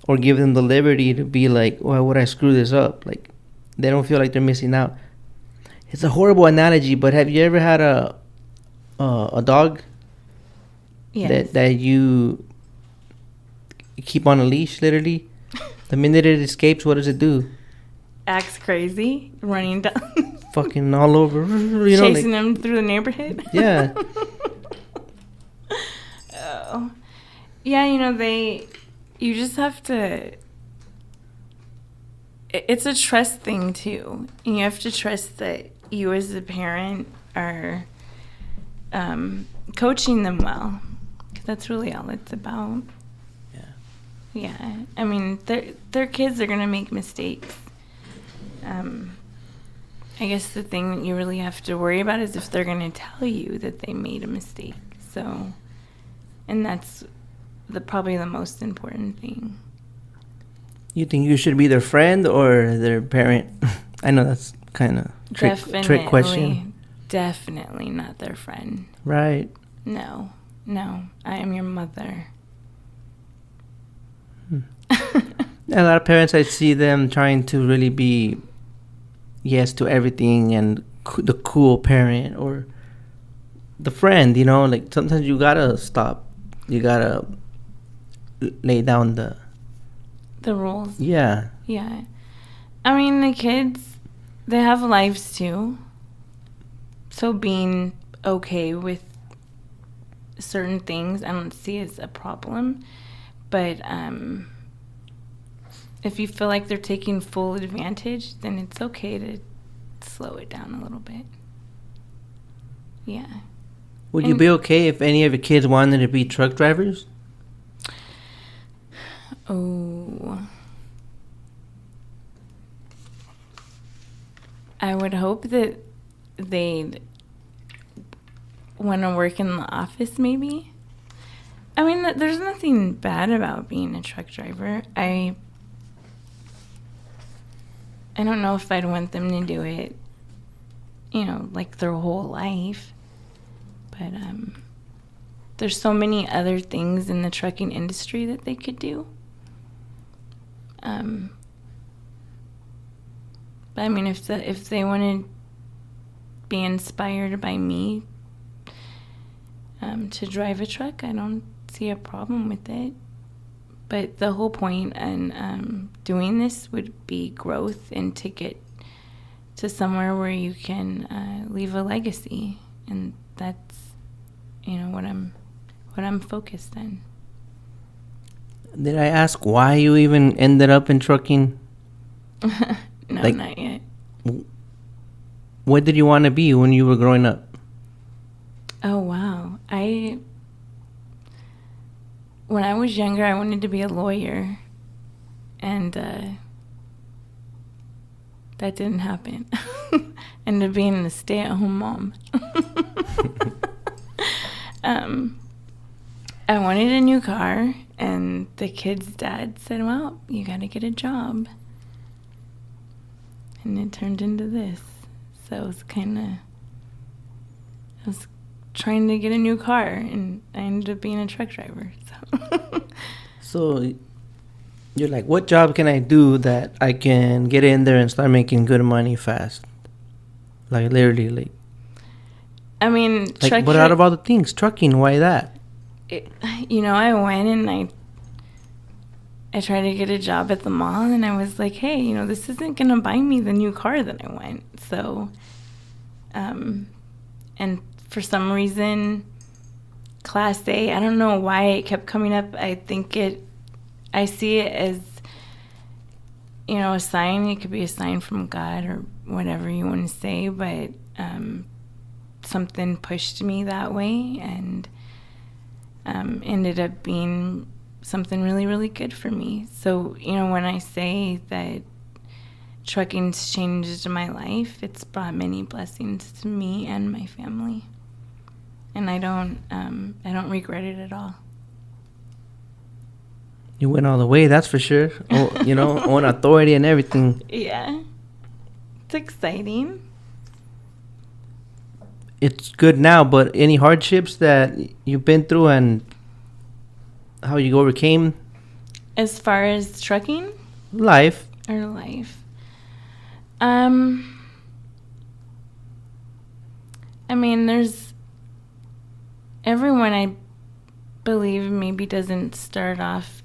or give them the liberty to be like, why would I screw this up? Like, they don't feel like they're missing out. It's a horrible analogy, but have you ever had a dog? Yes. That you keep on a leash, literally? The minute it escapes, what does it do? Acts crazy, running down. Fucking all over. Chasing them through the neighborhood? Yeah. Oh. Yeah, you just have to... It's a trust thing, too. And you have to trust that you as a parent are coaching them well. Because that's really all it's about. Yeah. I mean, their kids are going to make mistakes. I guess the thing that you really have to worry about is if they're going to tell you that they made a mistake. So, and that's probably the most important thing. You think you should be their friend or their parent? I know that's kind of trick question. Definitely not their friend. Right. No. I am your mother. A lot of parents, I see them trying to really be yes to everything and the cool parent or the friend, like sometimes you gotta stop. You gotta lay down the rules. Yeah. I mean, the kids, they have lives too. So being okay with certain things, I don't see as a problem. But if you feel like they're taking full advantage, then it's okay to slow it down a little bit. Yeah. Would you be okay if any of your kids wanted to be truck drivers? Oh. I would hope that they'd want to work in the office, maybe. I mean, there's nothing bad about being a truck driver. I don't know if I'd want them to do it, like their whole life. But there's so many other things in the trucking industry that they could do. But I mean, if they want to be inspired by me to drive a truck, I don't see a problem with it. But the whole point in doing this would be growth and to get to somewhere where you can leave a legacy, and that's what I'm focused on. Did I ask why you even ended up in trucking? No, not yet. What did you want to be when you were growing up? Oh, wow. When I was younger, I wanted to be a lawyer. And that didn't happen. Ended up being a stay-at-home mom. I wanted a new car, and the kid's dad said, well, you got to get a job. And it turned into this. So it was I was trying to get a new car, and I ended up being a truck driver. So you're like, what job can I do that I can get in there and start making good money fast? Like, literally, like... I mean... Like, but out of all the things, trucking, why that? I went and I tried to get a job at the mall, and I was like, hey, this isn't going to buy me the new car that I want. So, and for some reason, Class A, I don't know why it kept coming up. I see it as, a sign. It could be a sign from God or whatever you want to say, but something pushed me that way, and ended up being something really, really good for me. So, when I say that trucking's changed my life, it's brought many blessings to me and my family. And I don't regret it at all. You went all the way, that's for sure. On authority and everything. Yeah. It's exciting. It's good now, but any hardships that you've been through and how you overcame As far as trucking Life. or life, I mean, there's everyone, I believe, maybe doesn't start off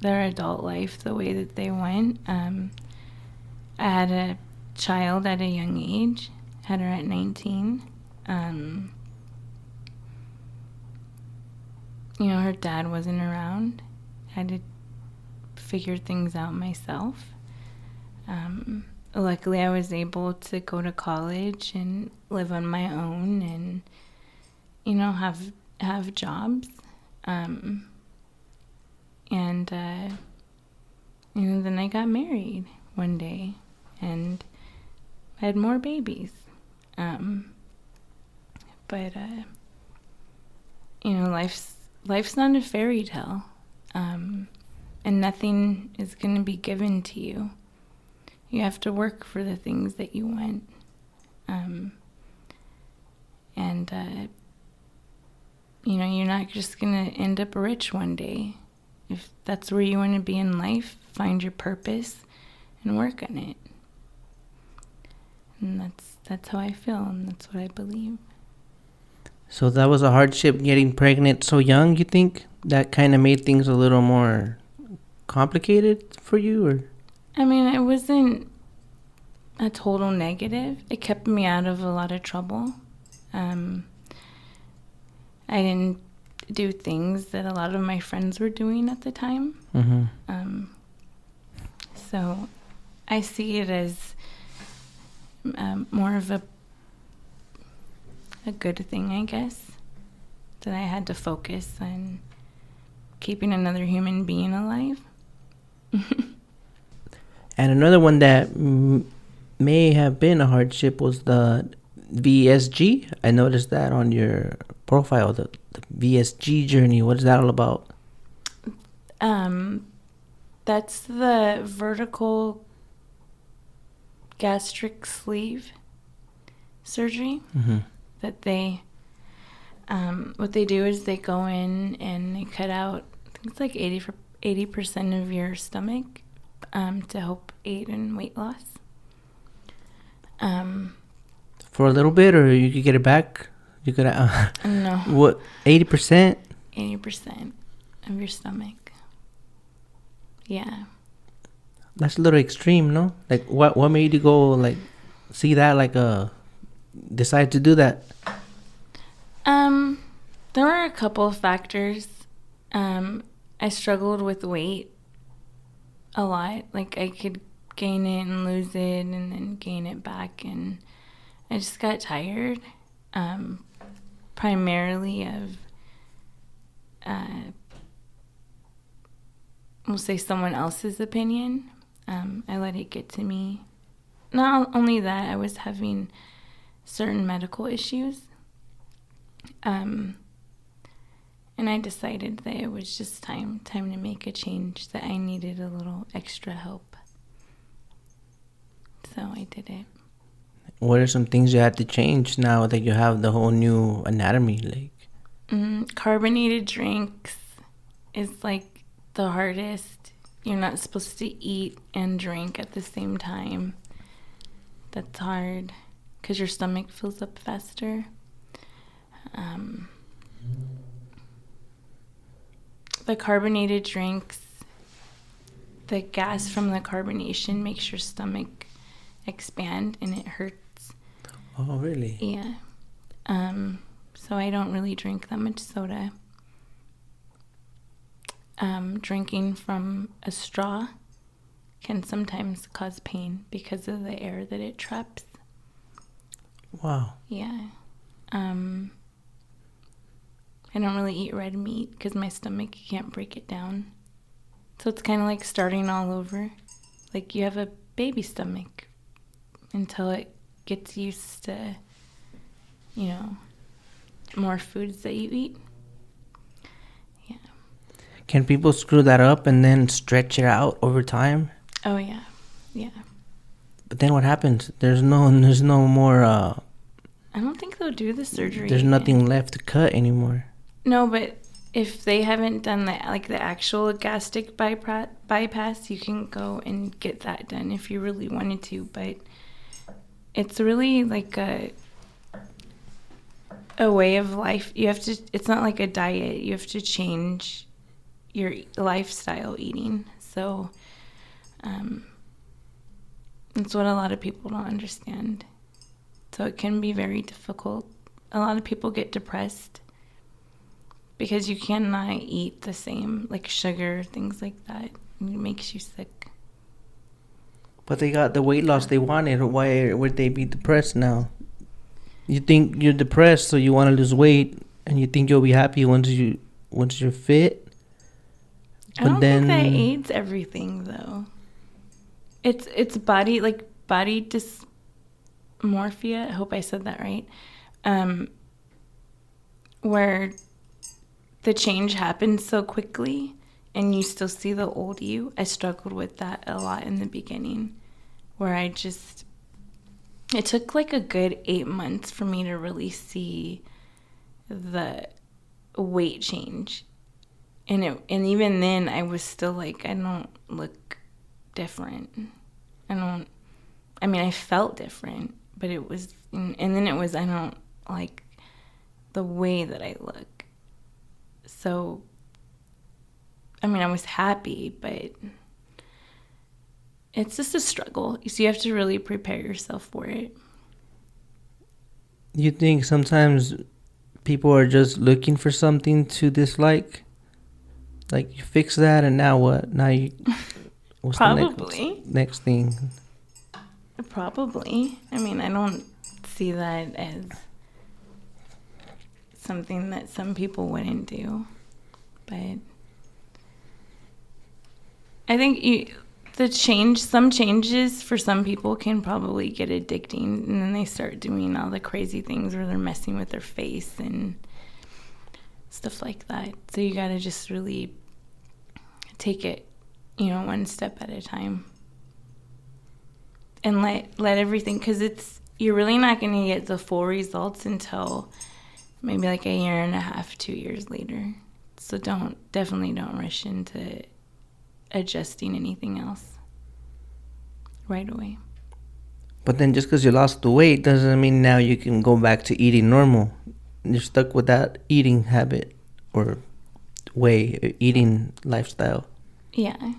their adult life the way that they went. I had a child at a young age, had her at 19. Her dad wasn't around. I had to figure things out myself. Luckily, I was able to go to college and live on my own and, have jobs. And then I got married one day and had more babies. But life's not a fairy tale. And nothing is going to be given to you. You have to work for the things that you want. You're not just going to end up rich one day. If that's where you want to be in life, find your purpose and work on it. And that's how I feel, and that's what I believe. So that was a hardship getting pregnant so young, you think? That kind of made things a little more complicated for you, or? I mean, it wasn't a total negative. It kept me out of a lot of trouble. I didn't do things that a lot of my friends were doing at the time. Mm-hmm. So I see it as more of a good thing, I guess, that I had to focus on keeping another human being alive. And another one that may have been a hardship was the VSG. I noticed that on your profile, the VSG journey. What is that all about? That's the vertical gastric sleeve surgery. Mm-hmm. That they, what they do is they go in and they cut out, I think it's like 80% of your stomach, to help aid in weight loss. For a little bit, or you could get it back? You could, No. What, 80%? 80% of your stomach. Yeah. That's a little extreme, no? Like, what made you go, like, see that, like, decide to do that? There were a couple of factors. I struggled with weight a lot. Like, I could gain it and lose it and then gain it back, and I just got tired, primarily of, we'll say, someone else's opinion. I let it get to me. Not only that, I was having certain medical issues. And I decided that it was just time to make a change, that I needed a little extra help. So I did it. What are some things you had to change now that you have the whole new anatomy? Like, carbonated drinks is like the hardest. You're not supposed to eat and drink at the same time. That's hard because your stomach fills up faster. The carbonated drinks, the gas from the carbonation makes your stomach expand and it hurts. oh, really? Yeah. So I don't really drink that much soda. Drinking from a straw can sometimes cause pain because of the air that it traps. Wow. Yeah. I don't really eat red meat because my stomach can't break it down. So it's kind of like starting all over. Like you have a baby stomach until it gets used to, more foods that you eat. Yeah. Can people screw that up and then stretch it out over time? Oh, yeah. Yeah. But then what happens? There's no more, I don't think they'll do the surgery there's again. nothing left to cut anymore. No, but if they haven't done the actual gastric bypass, you can go and get that done if you really wanted to. But it's really like a way of life. You have to. It's not like a diet. You have to change your lifestyle eating. So that's what a lot of people don't understand. So it can be very difficult. A lot of people get depressed because you cannot eat the same, like sugar, things like that. It makes you sick. But they got the weight loss they wanted. Why would they be depressed now? You think you're depressed, so you want to lose weight, and you think you'll be happy once you're fit. I don't think that aids everything, though. It's body dysmorphia. I hope I said that right. Where the change happens so quickly and you still see the old you. I struggled with that a lot in the beginning, where it took like a good 8 months for me to really see the weight change. And even then I was still like, I don't look different. I felt different, but it was, and then it was, I don't like the way that I look. So, I was happy, but it's just a struggle. So you have to really prepare yourself for it. You think sometimes people are just looking for something to dislike? Like, you fix that and now what? Now you... What's Probably. The next thing? Probably. I don't see that as something that some people wouldn't do. But I think some changes for some people can probably get addicting, and then they start doing all the crazy things where they're messing with their face and stuff like that. So you gotta just really take it, one step at a time, and let everything, because you're really not going to get the full results until maybe like a year and a half, 2 years later. So definitely don't rush into adjusting anything else right away. But then just because you lost the weight doesn't mean now you can go back to eating normal. You're stuck with that eating habit or eating lifestyle. Yeah.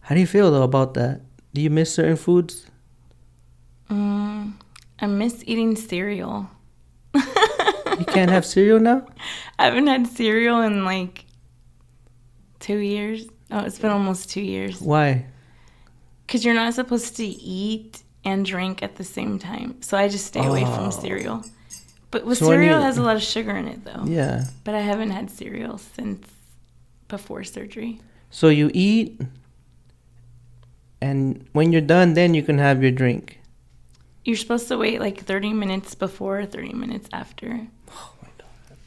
How do you feel though about that? Do you miss certain foods? I miss eating cereal. You can't have cereal now? I haven't had cereal in like 2 years. Oh, it's been almost 2 years. Why? Because you're not supposed to eat and drink at the same time. So I just stay away from cereal. But cereal has a lot of sugar in it, though. Yeah. But I haven't had cereal since before surgery. So you eat, and when you're done, then you can have your drink. You're supposed to wait like 30 minutes before, 30 minutes after. Oh my God.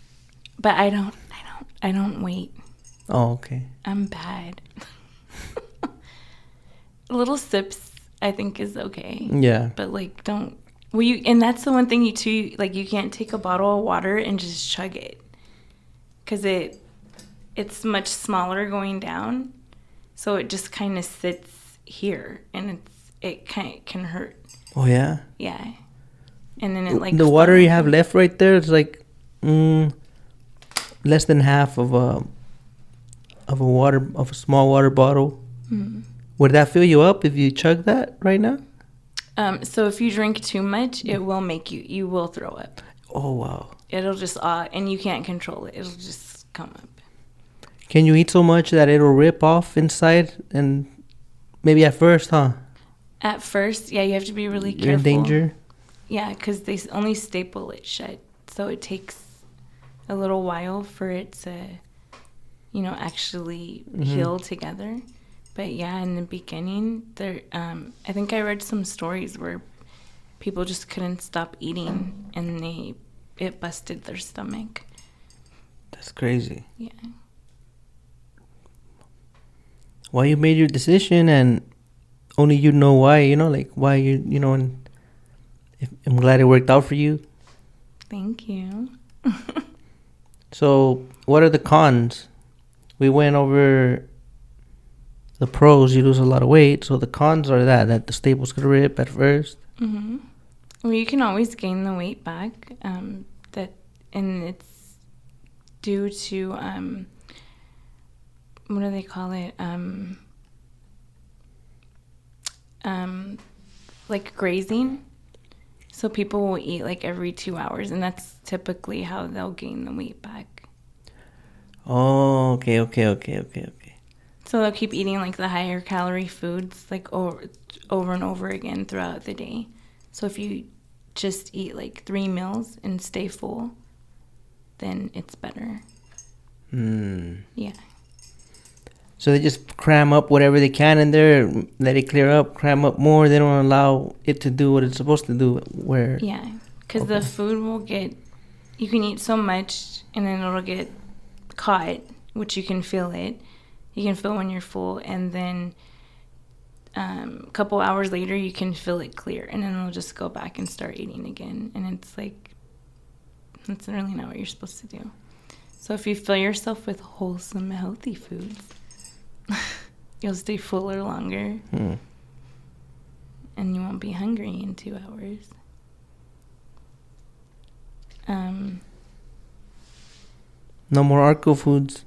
But I don't wait. Oh, okay. I'm bad. Little sips, I think, is okay. Yeah. But don't. Well, and that's the one thing you can't take a bottle of water and just chug it, because it's much smaller going down, so it just kind of sits here, and it can hurt. Oh yeah. Yeah, and then it the water you have left right there is like less than half of a small water bottle. Mm. Would that fill you up if you chug that right now? So if you drink too much, it will make you will throw up. Oh, wow. It'll just, and you can't control it. It'll just come up. Can you eat so much that it'll rip off inside? And maybe at first, huh? At first, yeah, you have to be really careful. You're in danger? Yeah, because they only staple it shut. So it takes a little while for it to, actually heal together. But yeah, in the beginning, I think I read some stories where people just couldn't stop eating, and it busted their stomach. That's crazy. Yeah. Why you made your decision, and only you know why, why and I'm glad it worked out for you. Thank you. So, what are the cons? We went over the pros. You lose a lot of weight. So the cons are that the staples could rip at first. Mm-hmm. Well, you can always gain the weight back. And it's due to what do they call it? Like grazing. So people will eat like every 2 hours, and that's typically how they'll gain the weight back. Oh, okay. So they'll keep eating like the higher calorie foods like over and over again throughout the day. So if you just eat like 3 meals and stay full, then it's better. Yeah. So they just cram up whatever they can in there, let it clear up, cram up more. They don't allow it to do what it's supposed to do. Yeah, because the food will you can eat so much and then it'll get caught, which you can feel it. You can feel when you're full, and then a couple hours later you can feel it clear, and then it'll just go back and start eating again. And it's like, that's really not what you're supposed to do. So if you fill yourself with wholesome, healthy foods, you'll stay fuller longer. And you won't be hungry in 2 hours. No more Arco foods.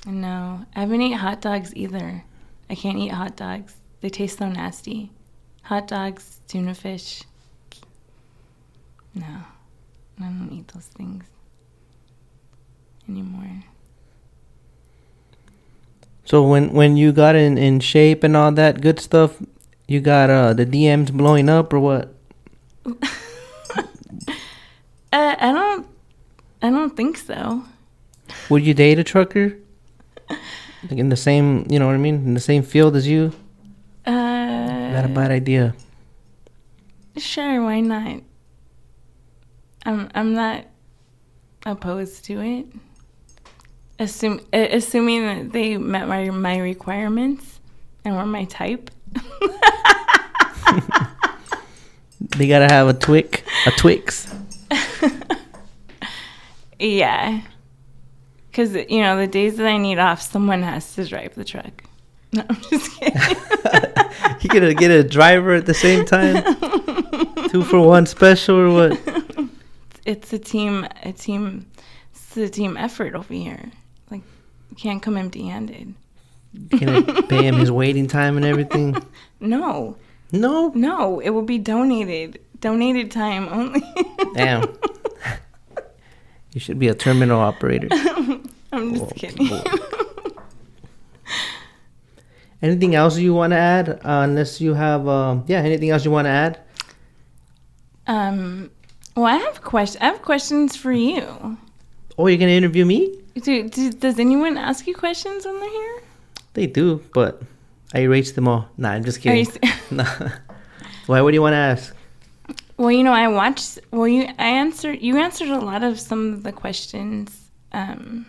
No, I haven't eaten hot dogs either. I can't eat hot dogs. They taste so nasty. Hot dogs, tuna fish. No, I don't eat those things anymore. So when you got in shape and all that good stuff, you got the DMs blowing up or what? I don't think so. Would you date a trucker? Like in the same, you know what I mean? In the same field as you? Is that a bad idea? Sure, why not? I'm not opposed to it. Assuming that they met my requirements and were my type. They gotta have a Twix. Yeah. Because, the days that I need off, someone has to drive the truck. No, I'm just kidding. You gonna get a driver at the same time? 2 for 1 special or what? It's a team effort over here. Like, you can't come empty-handed. Can I pay him his waiting time and everything? No, it will be donated time only. Damn. You should be a terminal operator. I'm just kidding. Anything else you want to add? Unless you have, anything else you want to add? Well, I have questions for you. Oh, you're gonna interview me? Does anyone ask you questions when they're here? They do, but I erased them all. Nah, I'm just kidding. Nah. Why? What do you want to ask? Well, I watched. Well, you answered a lot of some of the questions, in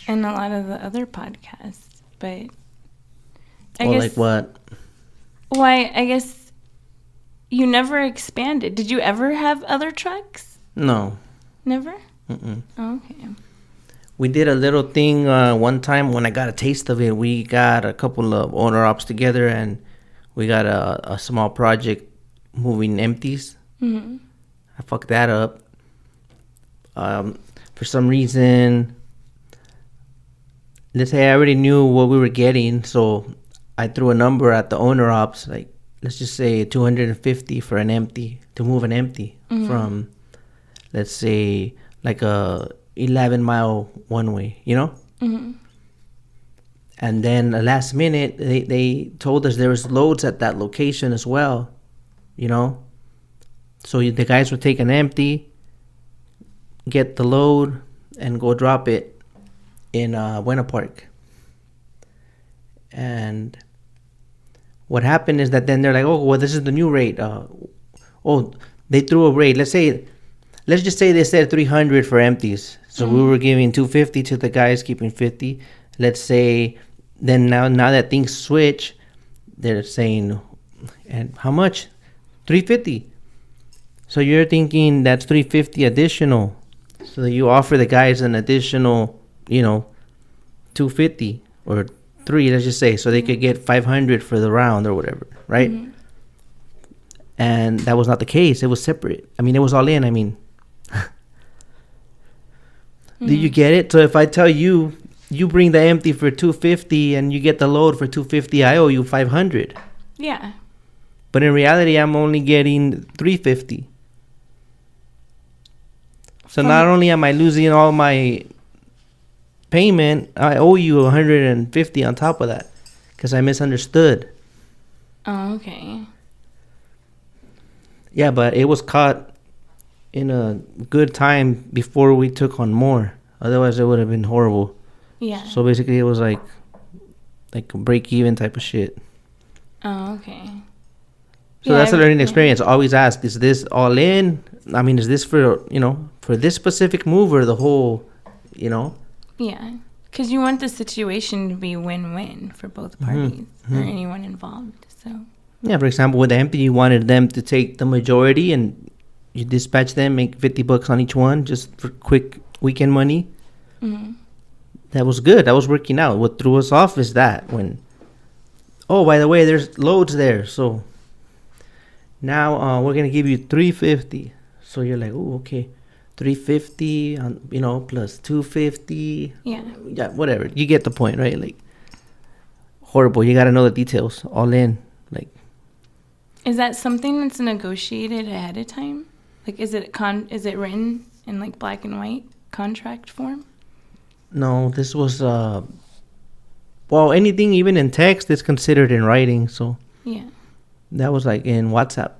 a lot of the other podcasts, but I guess, like what? Why? I guess you never expanded. Did you ever have other trucks? No. Never. Oh, okay. We did a little thing one time when I got a taste of it. We got a couple of owner ops together, and we got a small project moving empties. I fucked that up. For some reason, let's say I already knew what we were getting, so I threw a number at the owner ops, like let's just say 250 for an empty, to move an empty from, let's say, like a 11-mile one way, And then last minute, they told us there was loads at that location as well, So the guys would take an empty, get the load, and go drop it in Buena Park. And what happened is that then they're like, oh, well, this is the new rate. They threw a rate. Let's just say they said 300 for empties. So we were giving 250 to the guys, keeping 50. Let's say then now that things switch, they're saying, and how much? 350. So you're thinking that's 350 additional. So you offer the guys an additional, 250 or 3, let's just say, so they could get 500 for the round or whatever, right? Mm-hmm. And that was not the case. It was separate. I mean, it was all in. I mean, do you get it? So if I tell you, you bring the empty for 250 and you get the load for 250, I owe you 500. Yeah. But in reality, I'm only getting 350. So not only am I losing all my payment, I owe you 150 on top of that because I misunderstood. Oh, okay. Yeah, but it was caught in a good time before we took on more. Otherwise, it would have been horrible. Yeah. So basically, it was like a break-even type of shit. Oh, okay. So that's a learning experience. Always ask, is this all in? I mean, is this for, for this specific move or the whole, Yeah. Because you want the situation to be win-win for both parties or anyone involved. So. Yeah, for example, with the empty, you wanted them to take the majority and you dispatch them, make $50 on each one just for quick weekend money. Mm-hmm. That was good. That was working out. What threw us off is that when, oh, by the way, there's loads there. So now we're going to give you 350. So you're like, oh, okay. 350 on, plus 250. Yeah. Yeah, whatever. You get the point, right? Like, horrible. You got to know the details all in. Like, is that something that's negotiated ahead of time? Like, is it written in like black and white contract form? No, this was anything even in text is considered in writing. So yeah, that was like in WhatsApp.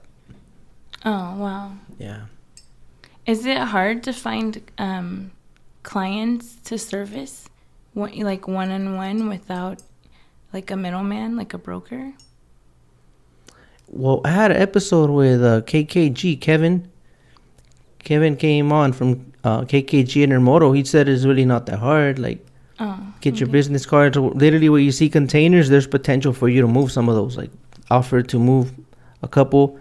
Oh wow. Yeah. Is it hard to find clients to service, like one-on-one without like a middleman, like a broker? Well, I had an episode with KKG, Kevin. Kevin came on from KKG Intermodal. He said it's really not that hard. Like, get your business cards. Literally, where you see containers, there's potential for you to move some of those. Like, offer to move a couple.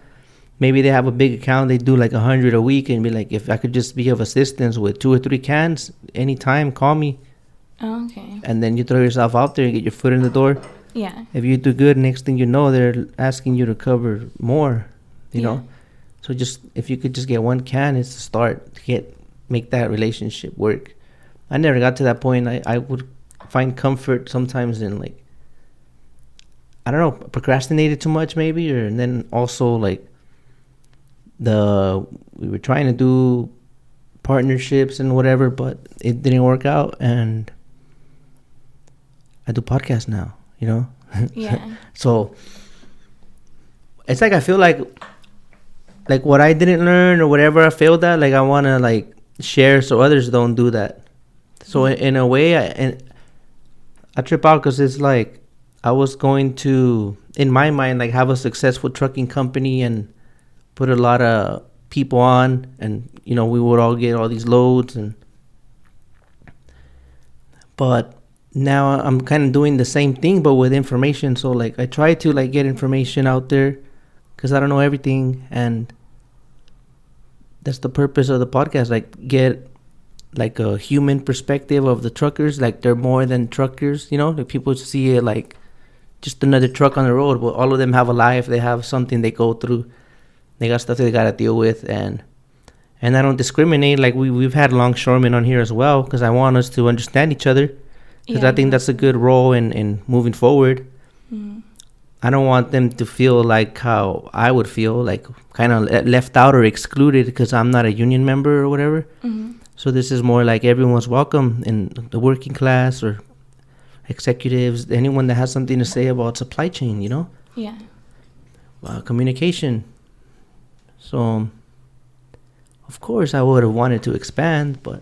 Maybe they have a big account. They do like 100 a week and be like, if I could just be of assistance with 2 or 3 cans, anytime, call me. Oh, okay. And then you throw yourself out there and get your foot in the door. Yeah. If you do good, next thing you know, they're asking you to cover more, you know. So just if you could just get 1 can, it's a start to make that relationship work. I never got to that point. I would find comfort sometimes in like, I don't know, procrastinated too much maybe, and then also like we were trying to do partnerships and whatever, but it didn't work out, and I do podcasts now, you know. Yeah. So it's like I feel like what I didn't learn or whatever I failed at, like I want to like share so others don't do that. So in a way, I trip out because it's like I was going to, in my mind, like have a successful trucking company and put a lot of people on, and we would all get all these loads, but now I'm kind of doing the same thing but with information. So like I try to like get information out there because I don't know everything, and that's the purpose of the podcast. Like get like a human perspective of the truckers. Like they're more than truckers, like people see it like just another truck on the road, but all of them have a life. They have something they go through. They got stuff they gotta deal with, and I don't discriminate. Like we've had longshoremen on here as well because I want us to understand each other, because I think that's a good role in moving forward. I don't want them to feel like how I would feel, like kind of left out or excluded because I'm not a union member or whatever. So this is more like everyone's welcome in the working class or executives, anyone that has something to say about supply chain, Yeah. Communication. So, of course, I would have wanted to expand, but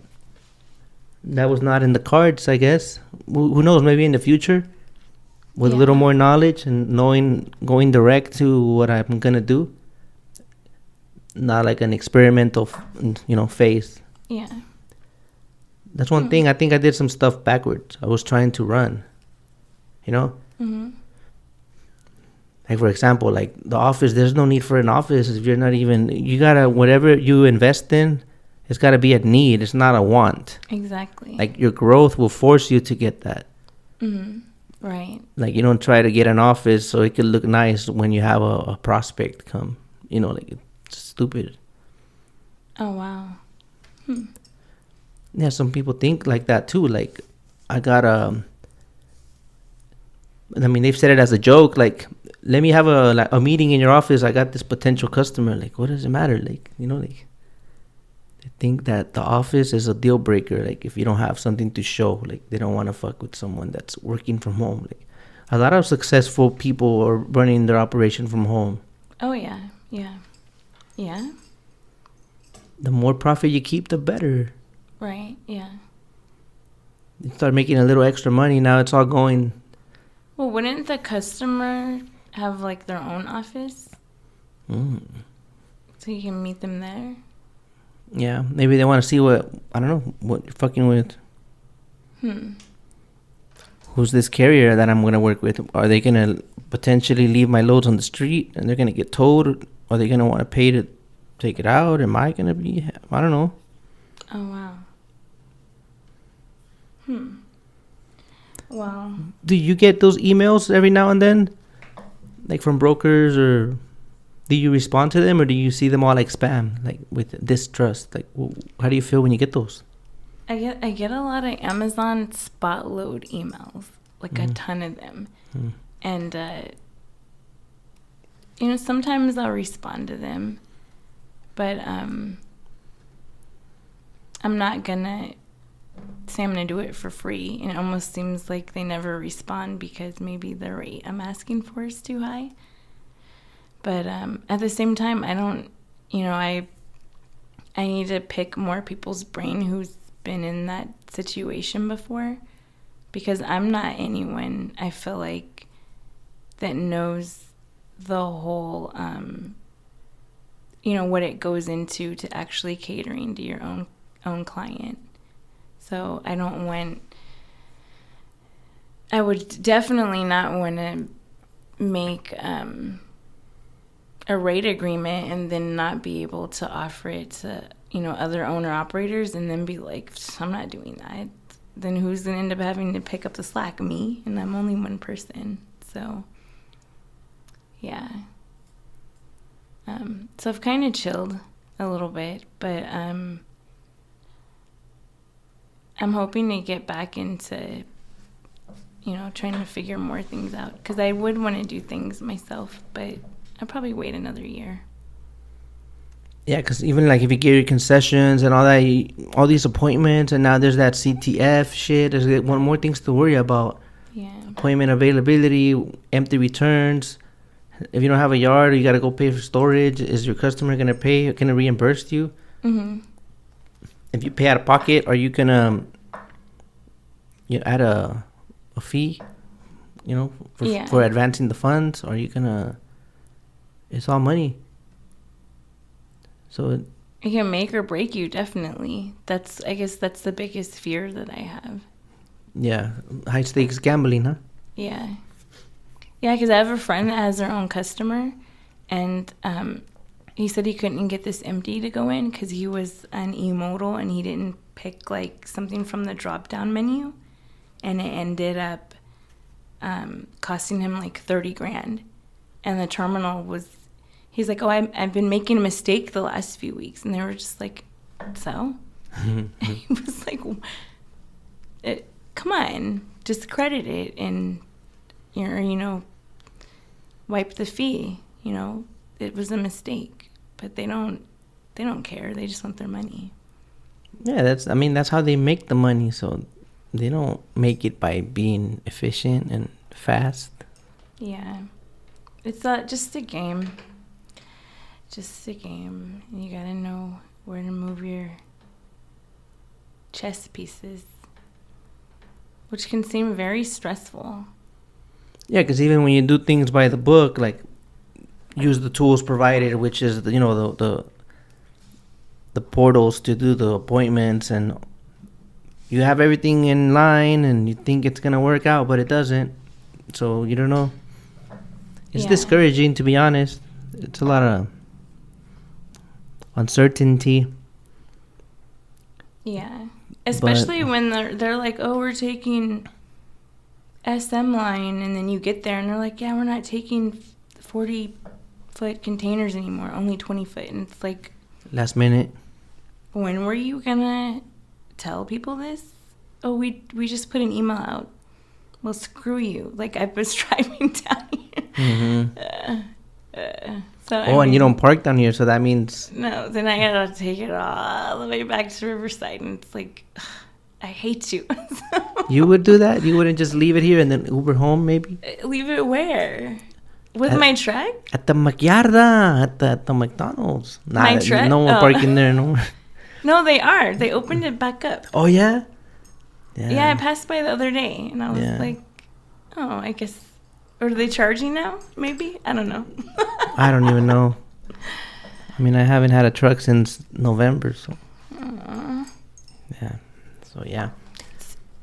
that was not in the cards, I guess. Who knows, maybe in the future, with a little more knowledge and going direct to what I'm going to do. Not like an experimental, phase. Yeah. That's one thing. I think I did some stuff backwards. I was trying to run, Like, for example, like the office, there's no need for an office if you're not even, you gotta, whatever you invest in, it's gotta be a need. It's not a want. Exactly. Like, your growth will force you to get that. Mm-hmm. Right. Like, you don't try to get an office so it could look nice when you have a prospect come. You know, like, it's stupid. Oh, wow. Yeah, some people think like that too. Like, I got I mean, they've said it as a joke. Like, let me have a meeting in your office. I got this potential customer. Like, what does it matter? Like, you know, like, they think that the office is a deal breaker. Like, if you don't have something to show, like, they don't want to fuck with someone that's working from home. Like, a lot of successful people are running their operation from home. Oh, yeah. Yeah. Yeah. The more profit you keep, the better. Right. Yeah. You start making a little extra money. Now it's all going. Well, wouldn't the customer have, like, their own office? So you can meet them there? Yeah, maybe they want to see what, I don't know, what you're fucking with. Who's this carrier that I'm going to work with? Are they going to potentially leave my loads on the street and they're going to get towed? Are they going to want to pay to take it out? Am I going to be, I don't know. Oh, wow. Wow. Do you get those emails every now and then? Like from brokers, or do you respond to them, or do you see them all like spam, like with distrust? Like, how do you feel when you get those? I get a lot of Amazon spot load emails, like a ton of them. And, you know, sometimes I'll respond to them, but I'm not going to say I'm going to do it for free. And it almost seems like they never respond because maybe the rate I'm asking for is too high. But at the same time, I don't, you know, I need to pick more people's brain who's been in that situation before, because I'm not anyone, I feel like, that knows the whole, you know, what it goes into to actually catering to your own client. So I would definitely not want to make a rate agreement and then not be able to offer it to, you know, other owner operators and then be like, I'm not doing that. Then who's going to end up having to pick up the slack? Me, and I'm only one person. So, yeah. So I've kind of chilled a little bit, but I'm hoping to get back into, you know, trying to figure more things out, because I would want to do things myself, but I'll probably wait another year. Yeah, because even like if you get your concessions and all that, all these appointments, and now there's that CTF shit, there's one more things to worry about. Yeah. Appointment availability, empty returns. If you don't have a yard, you got to go pay for storage. Is your customer going to pay? Going to reimburse you? Mm-hmm. If you pay out of pocket, are you going to add a fee, you know, for advancing the funds? Or are you going to... It's all money. So it can make or break you, definitely. I guess that's the biggest fear that I have. Yeah, high stakes gambling, huh? Yeah. Yeah, because I have a friend that has their own customer, and he said he couldn't get this empty to go in because he was an e-modal and he didn't pick like something from the drop-down menu, and it ended up costing him like $30,000. And the terminal was, he's like, oh, I've been making a mistake the last few weeks. And they were just like, so? And he was like, come on, just credit it and, you know, wipe the fee. You know, it was a mistake. But they don't care. They just want their money. Yeah, that's how they make the money. So they don't make it by being efficient and fast. Yeah. It's just a game. Just a game. You gotta know where to move your chess pieces, which can seem very stressful. Yeah, because even when you do things by the book, like use the tools provided, which is the portals to do the appointments, and you have everything in line, and you think it's gonna work out, but it doesn't. So you don't know. It's discouraging, to be honest. It's a lot of uncertainty. Yeah. Especially when they're like, oh, we're taking SM line, and then you get there and they're like, yeah, we're not taking 40-foot containers anymore, only 20-foot. And it's like, last minute. When were you gonna tell people this? Oh, we just put an email out. Well, screw you. Like, I was driving down here. Mm-hmm. And you don't park down here, so that means... No, then I gotta take it all the way back to Riverside, and it's like, ugh, I hate you. You would do that? You wouldn't just leave it here and then Uber home, maybe? Leave it where? With my truck? At the Macchiarda, at the McDonald's. My truck? No one parking there no more. No, they are. They opened it back up. Oh, yeah? Yeah, I passed by the other day, and I was like, oh, I guess... Or are they charging now? Maybe? I don't know. I don't even know. I mean, I haven't had a truck since November, so... Yeah. So, yeah.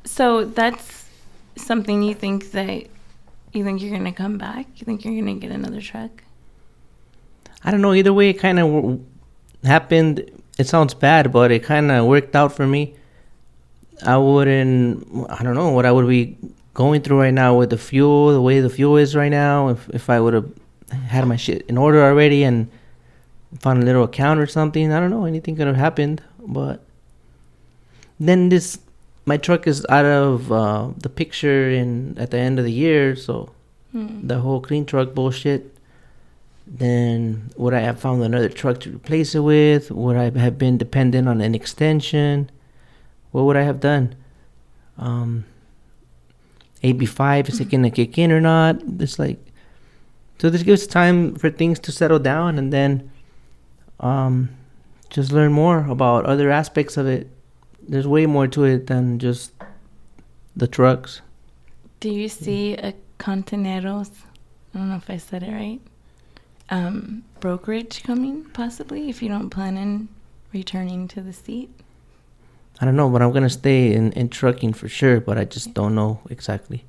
So, that's something you think that... You think you're going to come back? You think you're going to get another truck? I don't know. Either way, it kind of happened. It sounds bad, but it kind of worked out for me. I don't know what I would be going through right now with the fuel, the way the fuel is right now. If I would have had my shit in order already and found a little account or something, I don't know. Anything could have happened. But then my truck is out of the picture at the end of the year, so the whole clean truck bullshit. Then would I have found another truck to replace it with? Would I have been dependent on an extension? What would I have done? AB5, is it going to kick in or not? It's like, so this gives time for things to settle down, and then just learn more about other aspects of it. There's way more to it than just the trucks. Do you see a KONTAINEROZ, I don't know if I said it right, brokerage coming, possibly, if you don't plan on returning to the seat? I don't know, but I'm going to stay in trucking for sure, but I just don't know exactly.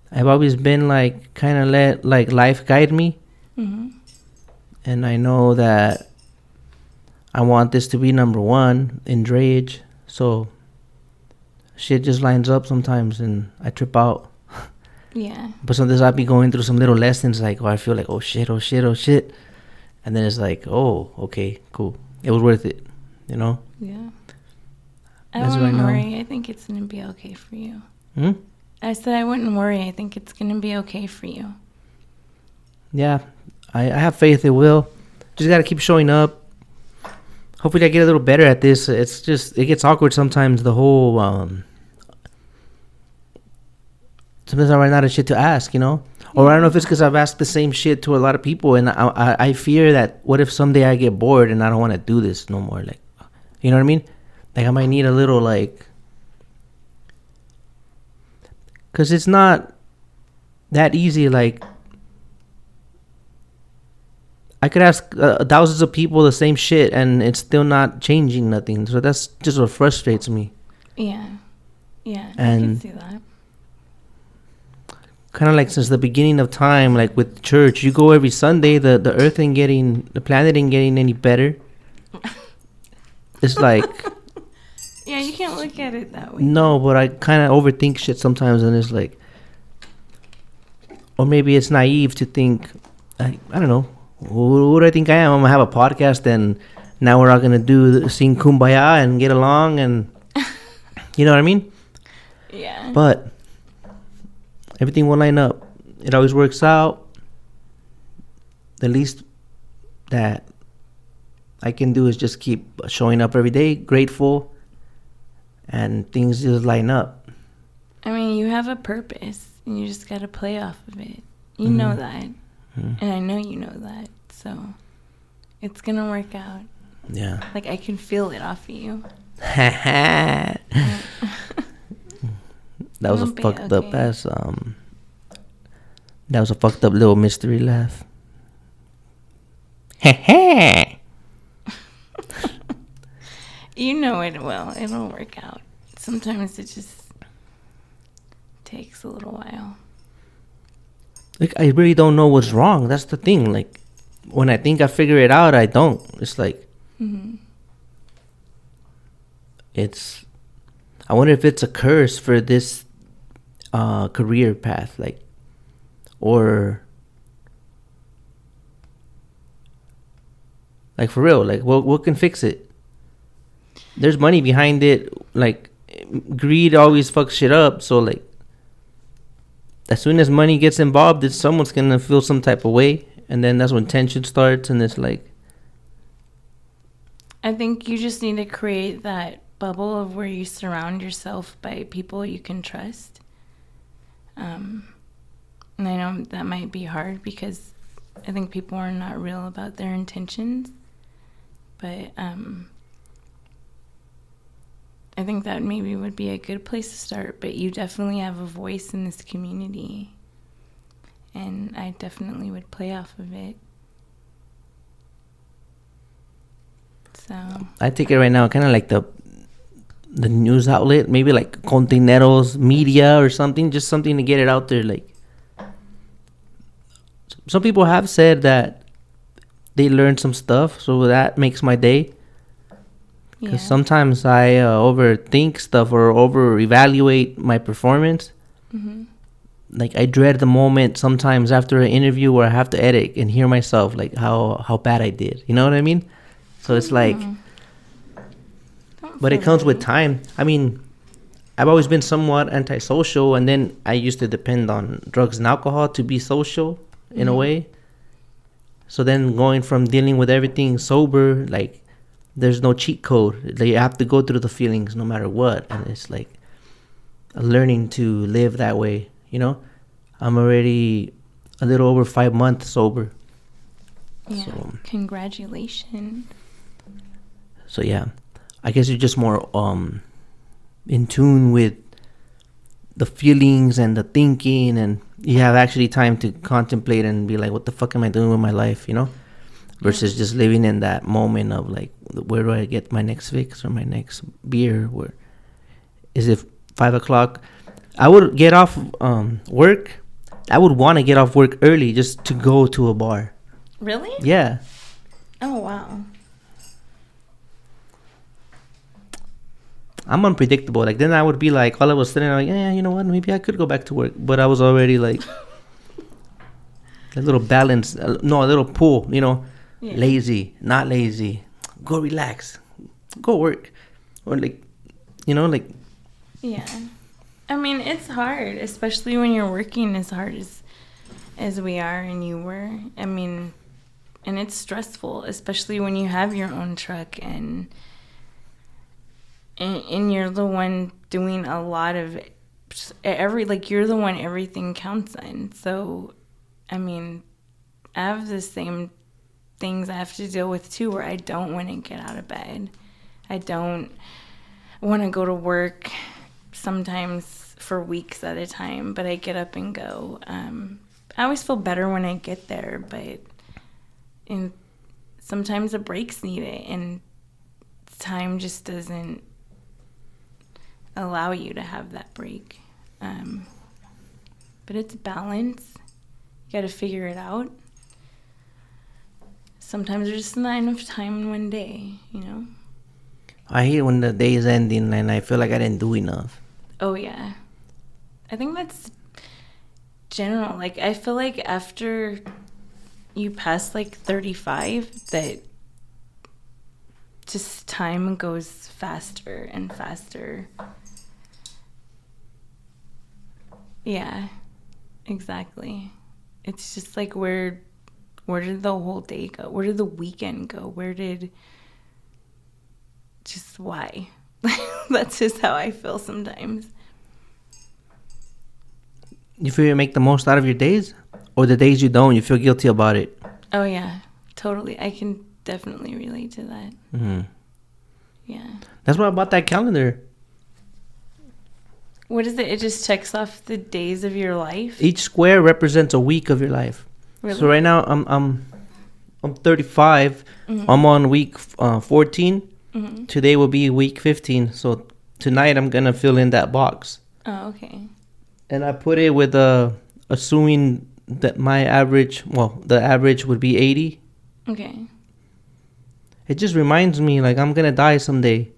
I've always been like, kind of let like life guide me. Mm-hmm. And I know that I want this to be number one in drayage. So shit just lines up sometimes and I trip out. Yeah. But sometimes I'll be going through some little lessons like, I feel like, oh shit. And then it's like, oh, okay, cool. It was worth it, you know? Yeah. I wouldn't worry. I think it's going to be okay for you. I said I wouldn't worry. I think it's going to be okay for you. Yeah. I have faith it will. Just got to keep showing up. Hopefully I get a little better at this. It's just, it gets awkward sometimes, the whole, sometimes I run out of shit to ask, you know? Or I don't know if it's because I've asked the same shit to a lot of people, and I fear that what if someday I get bored and I don't want to do this no more? Like, you know what I mean? Like, I might need a little, like... Because it's not that easy, like... I could ask thousands of people the same shit, and it's still not changing nothing. So that's just what frustrates me. Yeah. Yeah, and I can see that. Kind of like since the beginning of time, like with church, you go every Sunday, the earth ain't getting... The planet ain't getting any better. It's like... Yeah, you can't look at it that way. No, but I kind of overthink shit sometimes, and it's like, or maybe it's naive to think, I don't know, who do I think I am? I'm gonna have a podcast, and now we're all gonna sing Kumbaya and get along, and you know what I mean? Yeah. But everything will line up. It always works out. The least that I can do is just keep showing up every day, grateful. And things just line up. I mean, you have a purpose, and you just got to play off of it. You know that. And I know you know that. So it's going to work out. Yeah. Like, I can feel it off of you. That was a fucked up ass, that was a fucked up little mystery laugh. You know it will. It'll work out. Sometimes it just takes a little while. Like, I really don't know what's wrong. That's the thing. Like, when I think I figure it out, I don't. It's like, it's, I wonder if it's a curse for this career path. Like, or, like, for real, like, what can fix it? There's money behind it. Like, greed always fucks shit up. So, like, as soon as money gets involved, it's someone's gonna feel some type of way, and then that's when tension starts, and it's like, I think you just need to create that bubble of where you surround yourself by people you can trust. And I know that might be hard because I think people are not real about their intentions, but I think that maybe would be a good place to start. But you definitely have a voice in this community, and I definitely would play off of it. So I take it right now, kind of like the news outlet, maybe like Containeroz media or something, just something to get it out there. Like, some people have said that they learned some stuff, so that makes my day. Because sometimes I overthink stuff or over evaluate my performance. Like, I dread the moment sometimes after an interview where I have to edit and hear myself, like, how bad I did. You know what I mean? So it's like, but it comes with time. I mean, I've always been somewhat antisocial, and then I used to depend on drugs and alcohol to be social in a way. So then going from dealing with everything sober, like, there's no cheat code. You have to go through the feelings no matter what. And it's like learning to live that way, you know? I'm already a little over 5 months sober. Yeah, so, congratulations. So yeah, I guess you're just more in tune with the feelings and the thinking, and you have actually time to contemplate and be like, what the fuck am I doing with my life, you know? Versus just living in that moment of like, where do I get my next fix or my next beer? Where is it 5 o'clock? I would get off work. I would want to get off work early just to go to a bar. Really? Yeah. Oh, wow. I'm unpredictable. Like, then I would be like, all of a sudden, I'm like, yeah, you know what? Maybe I could go back to work. But I was already like, a little balance. No, a little pull, you know. Yeah. Lazy, not lazy. Go relax. Go work. Or like, you know, like. Yeah. I mean, it's hard, especially when you're working as hard as we are and you were. I mean, and it's stressful, especially when you have your own truck and you're the one doing a lot of you're the one everything counts on. So, I mean, I have the same things I have to deal with too, where I don't want to get out of bed. I don't want to go to work sometimes for weeks at a time, but I get up and go. I always feel better when I get there, but sometimes the breaks need it, and time just doesn't allow you to have that break. But it's balance. You got to figure it out. Sometimes there's just not enough time in one day, you know? I hate when the day is ending and I feel like I didn't do enough. Oh, yeah. I think that's general. Like, I feel like after you pass, like, 35, that just time goes faster and faster. Yeah, exactly. It's just like, where did the whole day go? Where did the weekend go? Why? That's just how I feel sometimes. You feel you make the most out of your days? Or the days you don't, you feel guilty about it? Oh, yeah, totally. I can definitely relate to that. Mm-hmm. Yeah. That's why I bought that calendar. What is it? It just checks off the days of your life? Each square represents a week of your life. Really? So right now I'm 35. Mm-hmm. I'm on week 14. Mm-hmm. Today will be week 15. So tonight I'm gonna fill in that box. Oh, okay. And I put it with assuming that my average, well, the average would be 80. Okay. It just reminds me like I'm gonna die someday.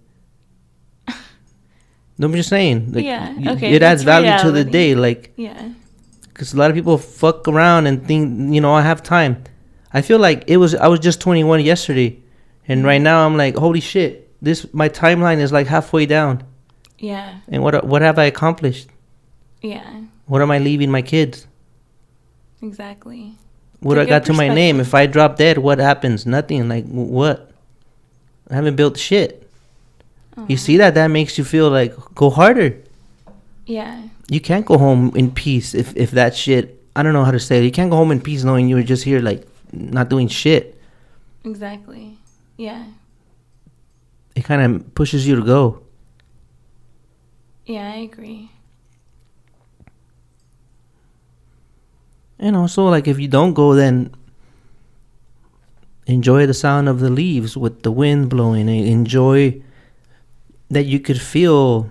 No, I'm just saying. Like, Yeah. Okay. it adds that's value to the reality. day, like, Yeah. because a lot of people fuck around and think, I have time. I feel like I was just 21 yesterday, and right now I'm like, holy shit, my timeline is like halfway down. Yeah. And what have I accomplished? Yeah. What am I leaving my kids? Exactly. What I got to my name? If I drop dead, what happens? Nothing. Like, what? I haven't built shit. You see that makes you feel like, go harder. Yeah. You can't go home in peace if that shit, I don't know how to say it. You can't go home in peace knowing you were just here like not doing shit. Exactly. Yeah. It kind of pushes you to go. Yeah, I agree. And also, like, if you don't go, then enjoy the sound of the leaves with the wind blowing. Enjoy that you could feel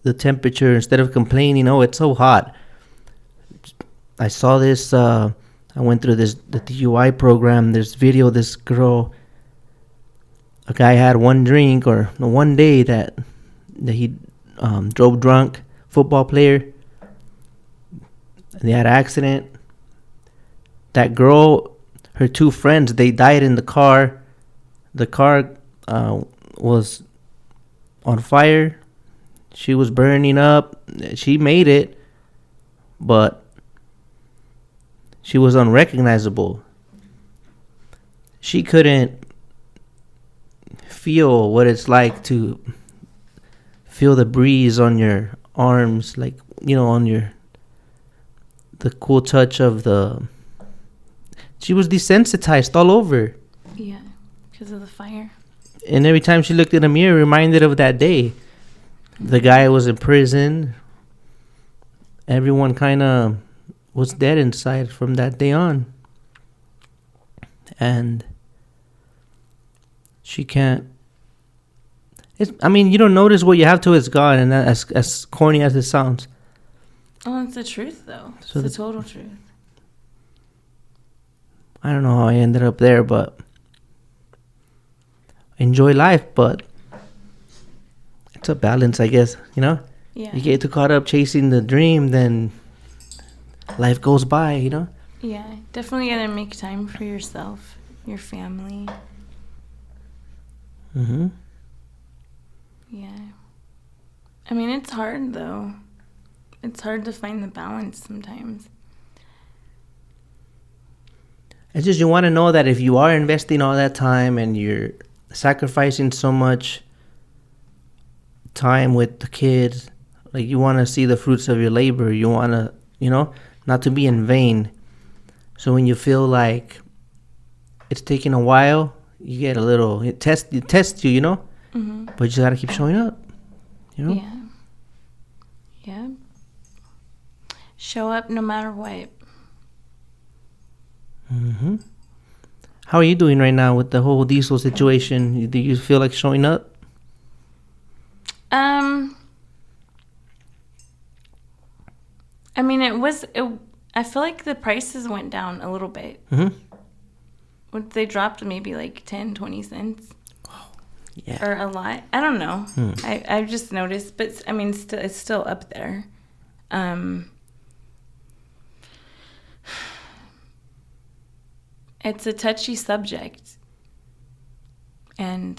the temperature instead of complaining, oh, it's so hot. I saw this, I went through the DUI program. There's video, this girl, a guy had one drink or one day that he drove drunk, football player. They had an accident. That girl, her two friends, they died in the car. The car was on fire. She was burning up. She made it, but she was unrecognizable. She couldn't feel what it's like to feel the breeze on your arms, like, on the cool touch of she was desensitized all over. Yeah, because of the fire. And every time she looked in a mirror, reminded of that day. The guy was in prison. Everyone kind of was dead inside from that day on. And she can't. You don't notice what you have till it's gone, and that, as corny as it sounds. Oh, it's the truth, though. It's So the total truth. I don't know how I ended up there, but enjoy life, but it's a balance, I guess, Yeah. You get too caught up chasing the dream, then life goes by, Yeah, definitely gotta make time for yourself, your family. Mm-hmm. Yeah. It's hard, though. It's hard to find the balance sometimes. It's just you want to know that if you are investing all that time and you're sacrificing so much time with the kids, like, you want to see the fruits of your labor. You want to, not to be in vain. So when you feel like it's taking a while, you get a little, it tests you, Mm-hmm. but you just got to keep showing up, Yeah. Yeah. Show up no matter what. Mm-hmm. How are you doing right now with the whole diesel situation? Do you feel like showing up? I feel like the prices went down a little bit. Mm-hmm. They dropped maybe like 10, 20 cents. Yeah. Or a lot. I don't know. I've just noticed, but it's still up there. It's a touchy subject. And,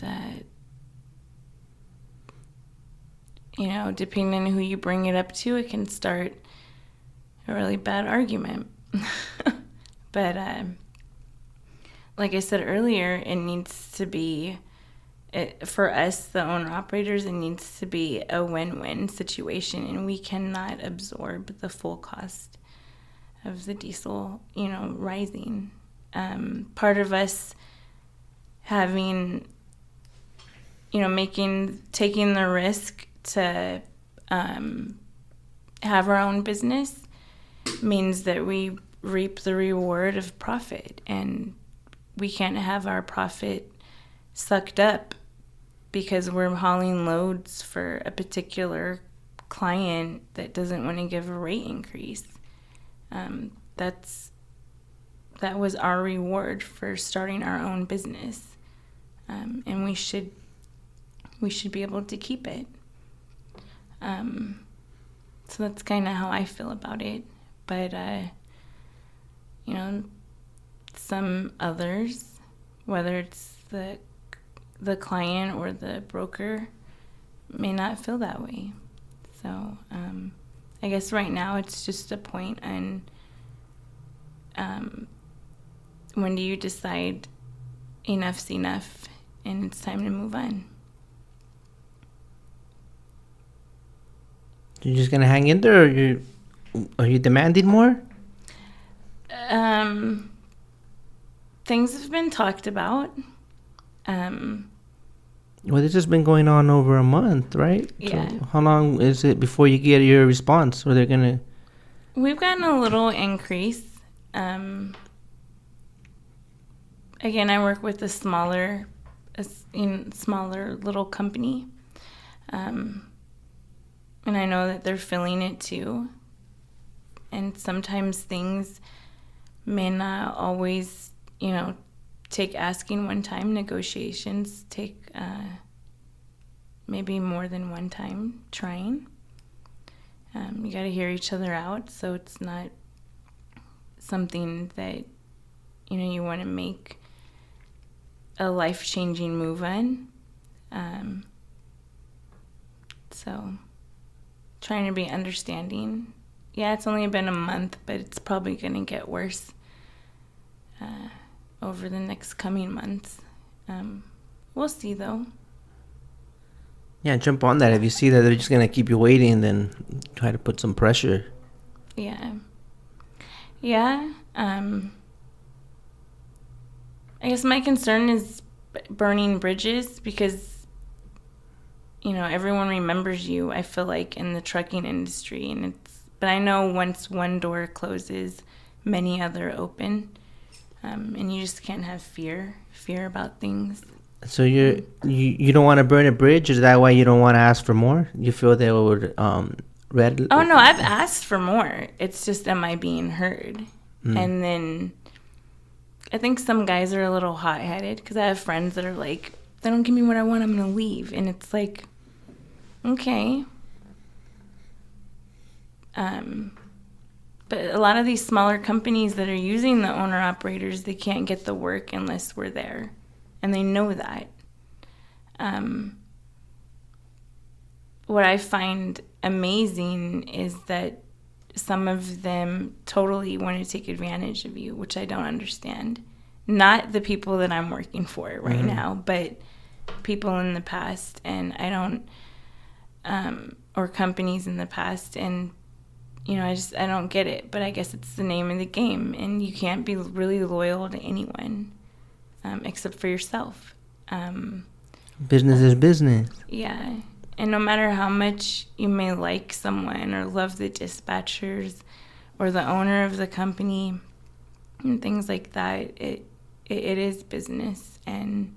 depending on who you bring it up to, it can start a really bad argument. But, like I said earlier, it needs to be, for us, the owner-operators, it needs to be a win-win situation, and we cannot absorb the full cost of the diesel, rising. Part of us having, taking the risk to have our own business means that we reap the reward of profit, and we can't have our profit sucked up because we're hauling loads for a particular client that doesn't want to give a rate increase. that was our reward for starting our own business, and we should be able to keep it. So that's kind of how I feel about it. But you know, some others, whether it's the client or the broker, may not feel that way. So I guess right now it's just a point on when do you decide enough's enough and it's time to move on. You're just gonna hang in there, or are you demanding more? Things have been talked about. Well, this has been going on over a month, right? Yeah. So how long is it before you get your response? Or they're gonna? We've gotten a little increase. Again, I work with a smaller little company, and I know that they're feeling it too. And sometimes things may not always, take asking one time. Negotiations take maybe more than one time trying. You got to hear each other out, so it's not something that, you want to make a life-changing move on. So trying to be understanding. Yeah, it's only been a month, but it's probably going to get worse over the next coming months. We'll see, though. Yeah, jump on that. If you see that they're just gonna keep you waiting, then try to put some pressure. Yeah. I guess my concern is burning bridges because, everyone remembers you, I feel like, in the trucking industry. But I know once one door closes, many other open. And you just can't have fear about things. So you don't want to burn a bridge? Is that why you don't want to ask for more? You feel they would readily? Oh, no, I've asked for more. It's just, am I being heard? And then I think some guys are a little hot-headed because I have friends that are like, if they don't give me what I want, I'm going to leave. And it's like, okay. But a lot of these smaller companies that are using the owner-operators, they can't get the work unless we're there. And they know that. What I find amazing is that some of them totally want to take advantage of you, which I don't understand. Not the people that I'm working for right now, but people in the past. And I don't, or companies in the past. And, I don't get it. But I guess it's the name of the game. And you can't be really loyal to anyone. Except for yourself. Business is business. Yeah. And no matter how much you may like someone or love the dispatchers or the owner of the company and things like that, it is business. And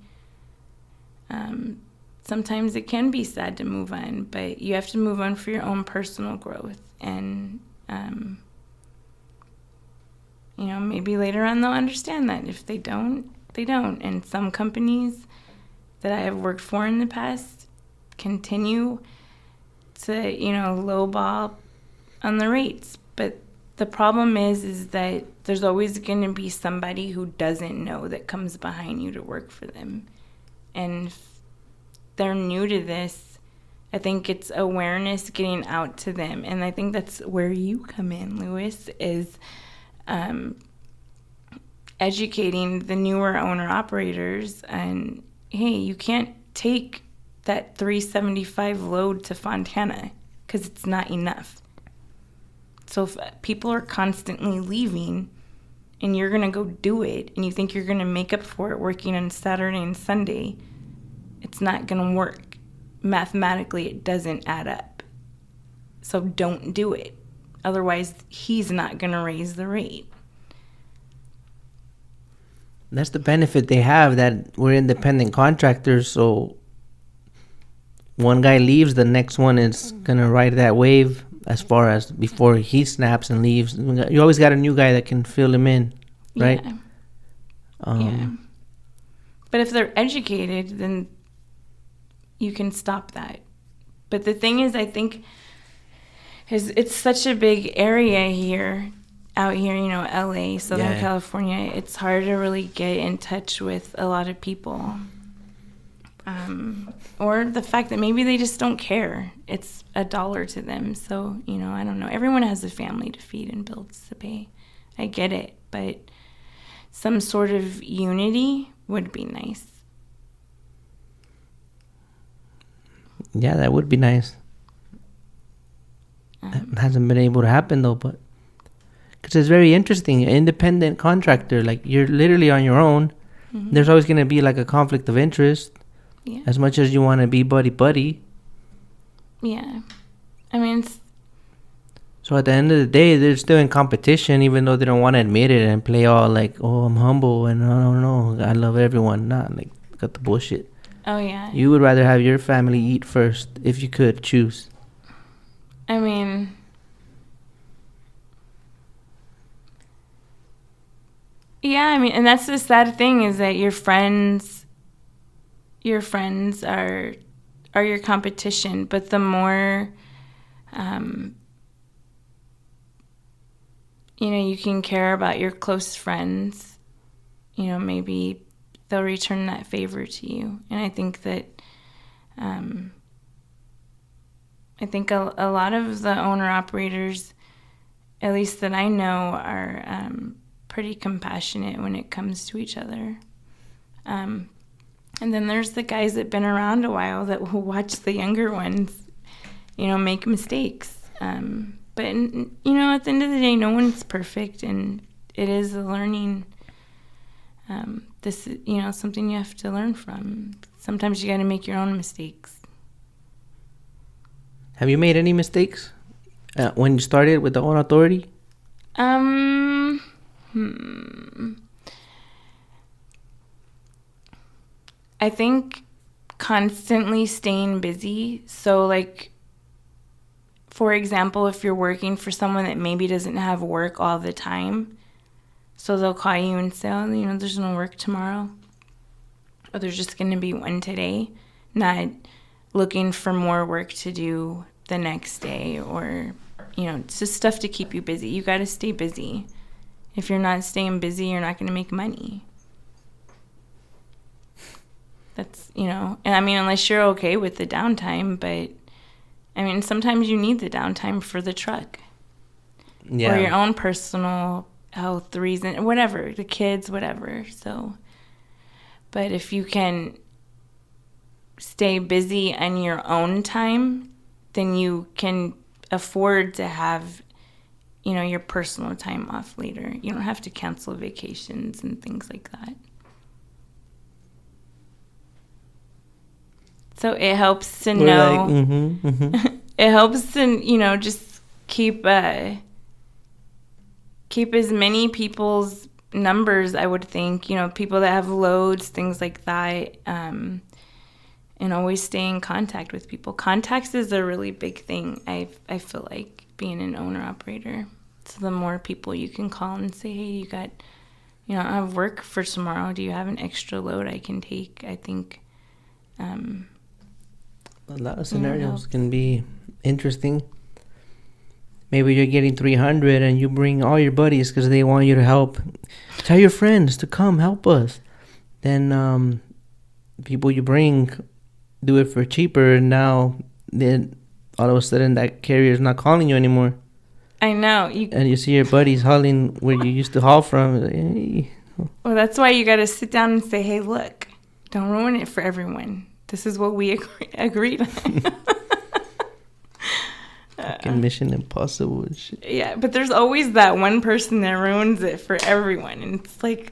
sometimes it can be sad to move on, but you have to move on for your own personal growth. And, maybe later on they'll understand that. If they don't, they don't. And some companies that I have worked for in the past continue to, lowball on the rates. But the problem is that there's always going to be somebody who doesn't know that comes behind you to work for them. And if they're new to this, I think it's awareness getting out to them. And I think that's where you come in, Lewis, is educating the newer owner-operators and, hey, you can't take that 375 load to Fontana because it's not enough. So if people are constantly leaving and you're going to go do it and you think you're going to make up for it working on Saturday and Sunday, it's not going to work. Mathematically, it doesn't add up. So don't do it. Otherwise, he's not going to raise the rate. That's the benefit they have, that we're independent contractors. So one guy leaves, the next one is gonna ride that wave as far as before he snaps and leaves. You always got a new guy that can fill him in, right? Yeah. But if they're educated, then you can stop that. But the thing is, I think, is it's such a big area here, out here, you know, LA, Southern California. It's hard to really get in touch with a lot of people. Or the fact that maybe they just don't care. It's $1 to them. So, you know, I don't know. Everyone has a family to feed and bills to pay. I get it. But some sort of unity would be nice. Yeah, that would be nice. It hasn't been able to happen, though, but... Because it's very interesting. An independent contractor, like, you're literally on your own. Mm-hmm. There's always going to be, like, a conflict of interest. Yeah. As much as you want to be buddy-buddy. Yeah. I mean... So at the end of the day, they're still in competition, even though they don't want to admit it and play all like, oh, I'm humble and I don't know, I love everyone. Not like, got the bullshit. Oh, yeah. You would rather have your family eat first, if you could choose. I mean... Yeah, I mean, and that's the sad thing, is that your friends are your competition, but the more, you know, you can care about your close friends, you know, maybe they'll return that favor to you. And I think that, a lot of the owner-operators, at least that I know, are pretty compassionate when it comes to each other. And then there's the guys that have been around a while that will watch the younger ones, you know, make mistakes. But, you know, at the end of the day, no one's perfect, and it is a learning. This is, you know, something you have to learn from. Sometimes you got to make your own mistakes. Have you made any mistakes when you started with the own authority? I think constantly staying busy. So, like, for example, if you're working for someone that maybe doesn't have work all the time, so they'll call you and say, oh, you know, there's no work tomorrow, or there's just going to be one today, not looking for more work to do the next day, or, you know, it's just stuff to keep you busy. You got to stay busy. If you're not staying busy, you're not going to make money. That's, you know, and I mean, unless you're okay with the downtime, but I mean, sometimes you need the downtime for the truck. Yeah. Or your own personal health reason, whatever, the kids, whatever. So, but if you can stay busy on your own time, then you can afford to have, you know, your personal time off later. You don't have to cancel vacations and things like that. So it helps to know. Like, it helps to, you know, just keep as many people's numbers, I would think, you know, people that have loads, things like that, and always stay in contact with people. Contacts is a really big thing, I feel like, being an owner-operator. So the more people you can call and say, hey, you got, you know, I have work for tomorrow. Do you have an extra load I can take? I think... a lot of scenarios can be interesting. Maybe you're getting 300 and you bring all your buddies because they want you to help. Tell your friends to come help us. Then people you bring do it for cheaper, and now then all of a sudden that carrier's not calling you anymore. I know. And you see your buddies hauling where you used to haul from. Hey. Well, that's why you got to sit down and say, hey, look, don't ruin it for everyone. This is what we agreed on. Fucking Mission Impossible and shit. Yeah, but there's always that one person that ruins it for everyone. And it's like,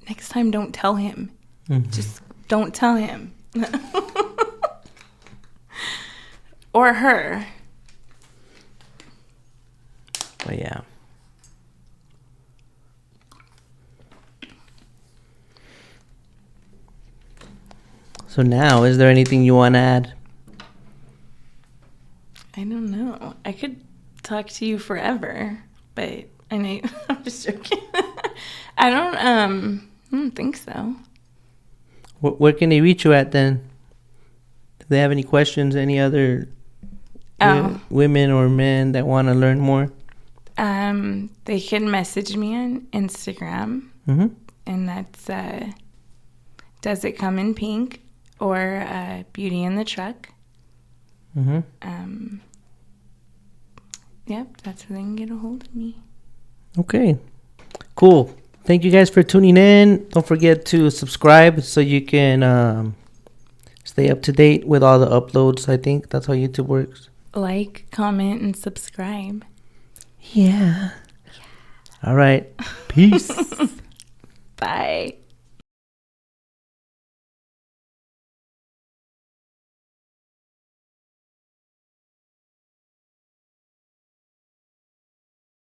next time, don't tell him. Mm-hmm. Just don't tell him. Or her. But yeah. So now, is there anything you want to add? I don't know. I could talk to you forever, but I know I'm just joking. I don't think so. Where can they reach you at then? Do they have any questions? Any other women or men that want to learn more? They can message me on Instagram, and that's Does It Come in Pink or Beauty in the Truck. Yep, that's where they can get a hold of me. Okay, cool. Thank you guys for tuning in. Don't forget to subscribe so you can stay up to date with all the uploads. I think that's how YouTube works. Like, comment, and subscribe. Yeah. All right. Peace. Bye.